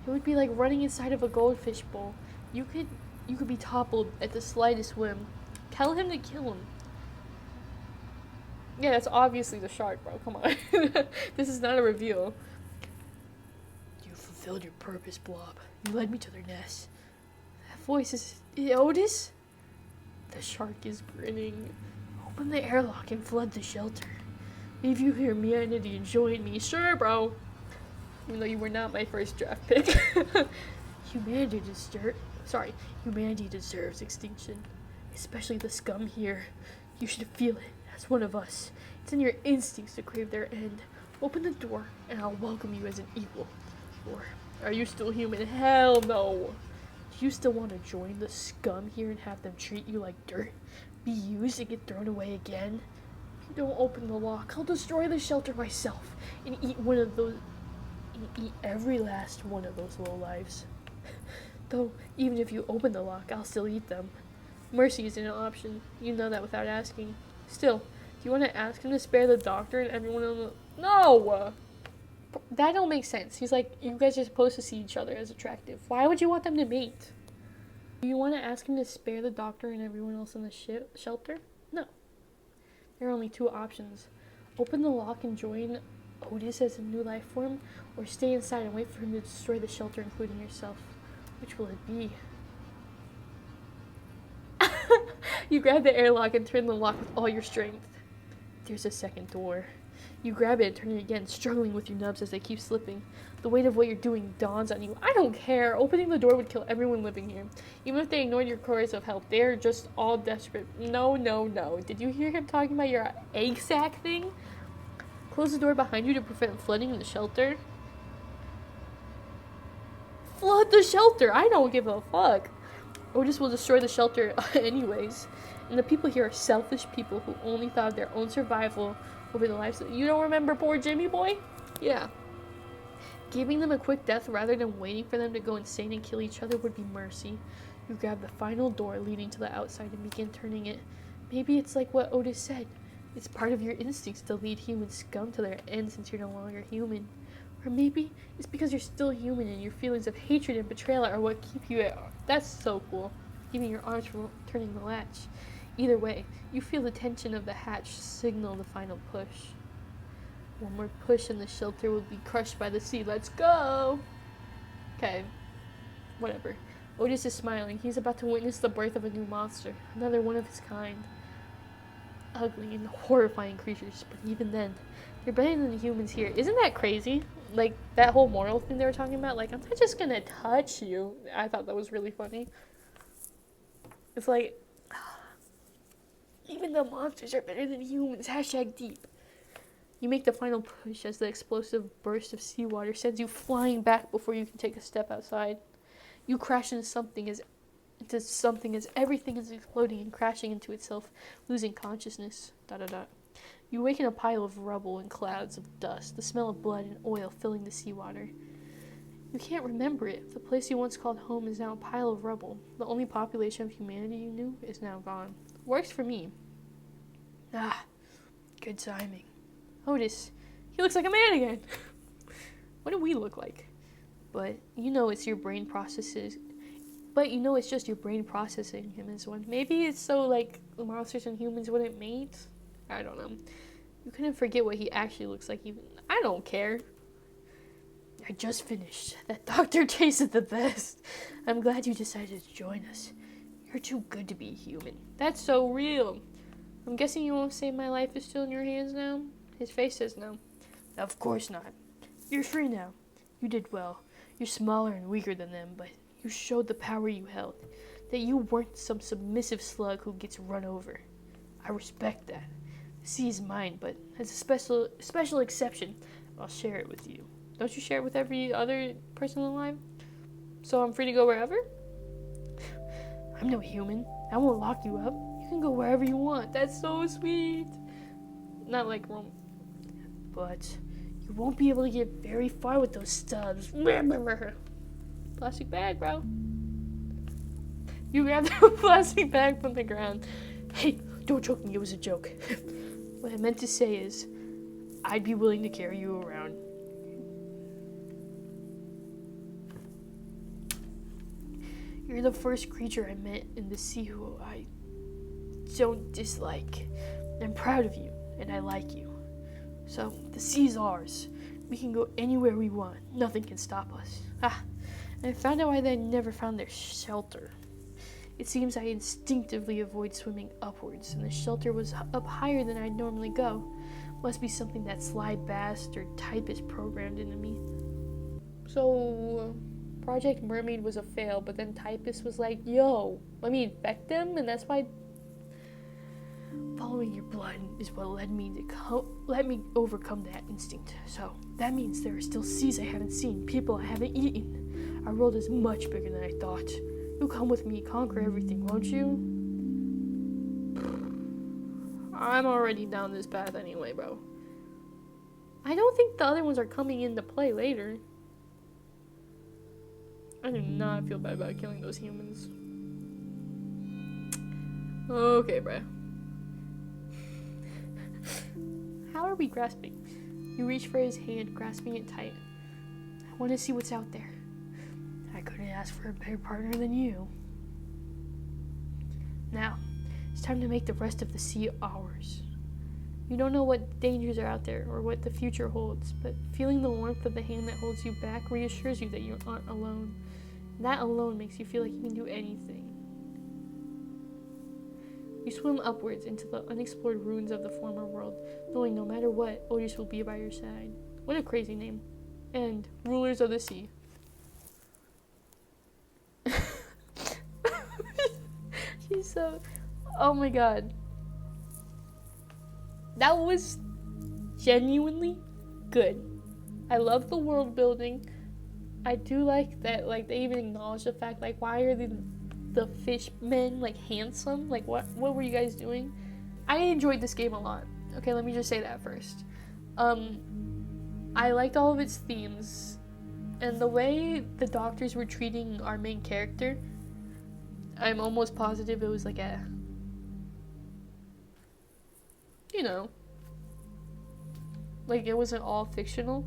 It would be like running inside of a goldfish bowl. You could be toppled at the slightest whim. Tell him to kill him. Yeah, that's obviously the shark, bro. Come on. This is not a reveal. You fulfilled your purpose, Blob. You led me to their nest. That voice is Otis? The shark is grinning. Open the airlock and flood the shelter. Leave you here, humanity, and join me. Sure, bro. Even though you were not my first draft pick. Humanity deserves extinction. Especially the scum here. You should feel it as one of us. It's in your instincts to crave their end. Open the door, and I'll welcome you as an equal. Or, are you still human? Hell no. Do you still want to join the scum here and have them treat you like dirt? Be used and get thrown away again? If you don't open the lock, I'll destroy the shelter myself and eat every last one of those lowlives. Though, even if you open the lock, I'll still eat them. Mercy isn't an option. You know that without asking. Still, do you want to ask him to spare the doctor and everyone on the... No! That don't make sense. He's like, you guys are supposed to see each other as attractive. Why would you want them to mate? Do you want to ask him to spare the doctor and everyone else in the shelter? No. There are only two options. Open the lock and join Otis as a new life form, or stay inside and wait for him to destroy the shelter, including yourself. Which will it be? You grab the airlock and turn the lock with all your strength. There's a second door. You grab it and turn it again, struggling with your nubs as they keep slipping. The weight of what you're doing dawns on you. I don't care. Opening the door would kill everyone living here. Even if they ignored your cries of help, they're just all desperate. No, no, no. Did you hear him talking about your egg sack thing? Close the door behind you to prevent flooding in the shelter. Flood the shelter! I don't give a fuck. Otis will destroy the shelter anyways. And the people here are selfish people who only thought of their own survival over the lives of... You don't remember poor Jimmy boy? Yeah. Giving them a quick death rather than waiting for them to go insane and kill each other would be mercy. You grab the final door leading to the outside and begin turning it. Maybe it's like what Otis said. It's part of your instincts to lead human scum to their end since you're no longer human. Or maybe it's because you're still human and your feelings of hatred and betrayal are what keep you at... That's so cool. Keeping your arms from turning the latch. Either way, you feel the tension of the hatch signal the final push. One more push and the shelter will be crushed by the sea. Let's go! Okay. Whatever. Otis is smiling. He's about to witness the birth of a new monster. Another one of his kind. Ugly and horrifying creatures, but even then, they're better than the humans here. Isn't that crazy? Like, that whole moral thing they were talking about? Like, I'm not just gonna touch you. I thought that was really funny. It's like, even the monsters are better than humans. # deep. You make the final push as the explosive burst of seawater sends you flying back before you can take a step outside. You crash into something as everything is exploding and crashing into itself, losing consciousness. ... You wake in a pile of rubble and clouds of dust, the smell of blood and oil filling the seawater. You can't remember it. The place you once called home is now a pile of rubble. The only population of humanity you knew is now gone. Works for me. Ah, good timing. Otis, he looks like a man again. What do we look like? But you know it's your brain processes. But you know it's just your brain processing him as one. Maybe it's so like monsters and humans wouldn't mate. I don't know. You couldn't forget what he actually looks like even. I don't care. I just finished. That doctor tasted the best. I'm glad you decided to join us. You're too good to be human. That's so real. I'm guessing you won't say my life is still in your hands now? His face says no. Of course not. You're free now. You did well. You're smaller and weaker than them, but you showed the power you held. That you weren't some submissive slug who gets run over. I respect that. The sea is mine, but as a special exception, I'll share it with you. Don't you share it with every other person alive? So I'm free to go wherever? I'm no human. I won't lock you up. You You can go wherever you want. That's so sweet. Not like Rome. But you won't be able to get very far with those stubs. Plastic bag, bro. You grabbed a plastic bag from the ground. Hey, don't choke me. It was a joke. What I meant to say is, I'd be willing to carry you around. You're the first creature I met in the sea who I don't dislike. I'm proud of you, and I like you. So, the sea's ours. We can go anywhere we want. Nothing can stop us. I found out why they never found their shelter. It seems I instinctively avoid swimming upwards, and the shelter was up higher than I'd normally go. Must be something that Sly Bass or Typist programmed into me. So, Project Mermaid was a fail, but then Typist was like, yo, let me infect them, and that's why following your blood is what led me overcome that instinct. So, that means there are still seas I haven't seen, people I haven't eaten. Our world is much bigger than I thought. You'll come with me, conquer everything, won't you? I'm already down this path anyway, bro. I don't think the other ones are coming into play later. I do not feel bad about killing those humans. Okay, bruh. How are we grasping? You reach for his hand, grasping it tight. I want to see what's out there. I couldn't ask for a better partner than you. Now, it's time to make the rest of the sea ours. You don't know what dangers are out there or what the future holds, but feeling the warmth of the hand that holds you back reassures you that you aren't alone. That alone makes you feel like you can do anything. You swim upwards into the unexplored ruins of the former world, knowing no matter what, Otis will be by your side. What a crazy name. And Rulers of the Sea. She's so... Oh my god. That was genuinely good. I love the world building. I do like that, like, they even acknowledge the fact, like, why are the fish men, like, handsome? Like, what were you guys doing? I enjoyed this game a lot. Okay, let me just say that first. I liked all of its themes, and the way the doctors were treating our main character, I'm almost positive it was like a, you know, like, it wasn't all fictional.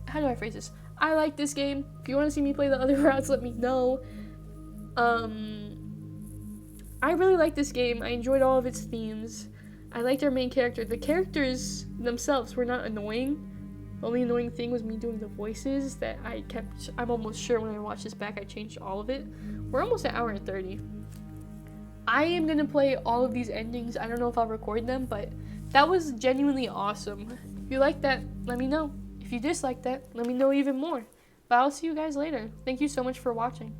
How do I phrase this? I like this game. If you want to see me play the other routes, let me know. I really like this game. I enjoyed all of its themes. I liked our main character. The characters themselves were not annoying. The only annoying thing was me doing the voices that I'm almost sure when I watch this back I changed all of it. We're almost at 1:30. I am going to play all of these endings. I don't know if I'll record them, but that was genuinely awesome. If you like that, let me know. If you dislike that, let me know even more. But I'll see you guys later. Thank you so much for watching.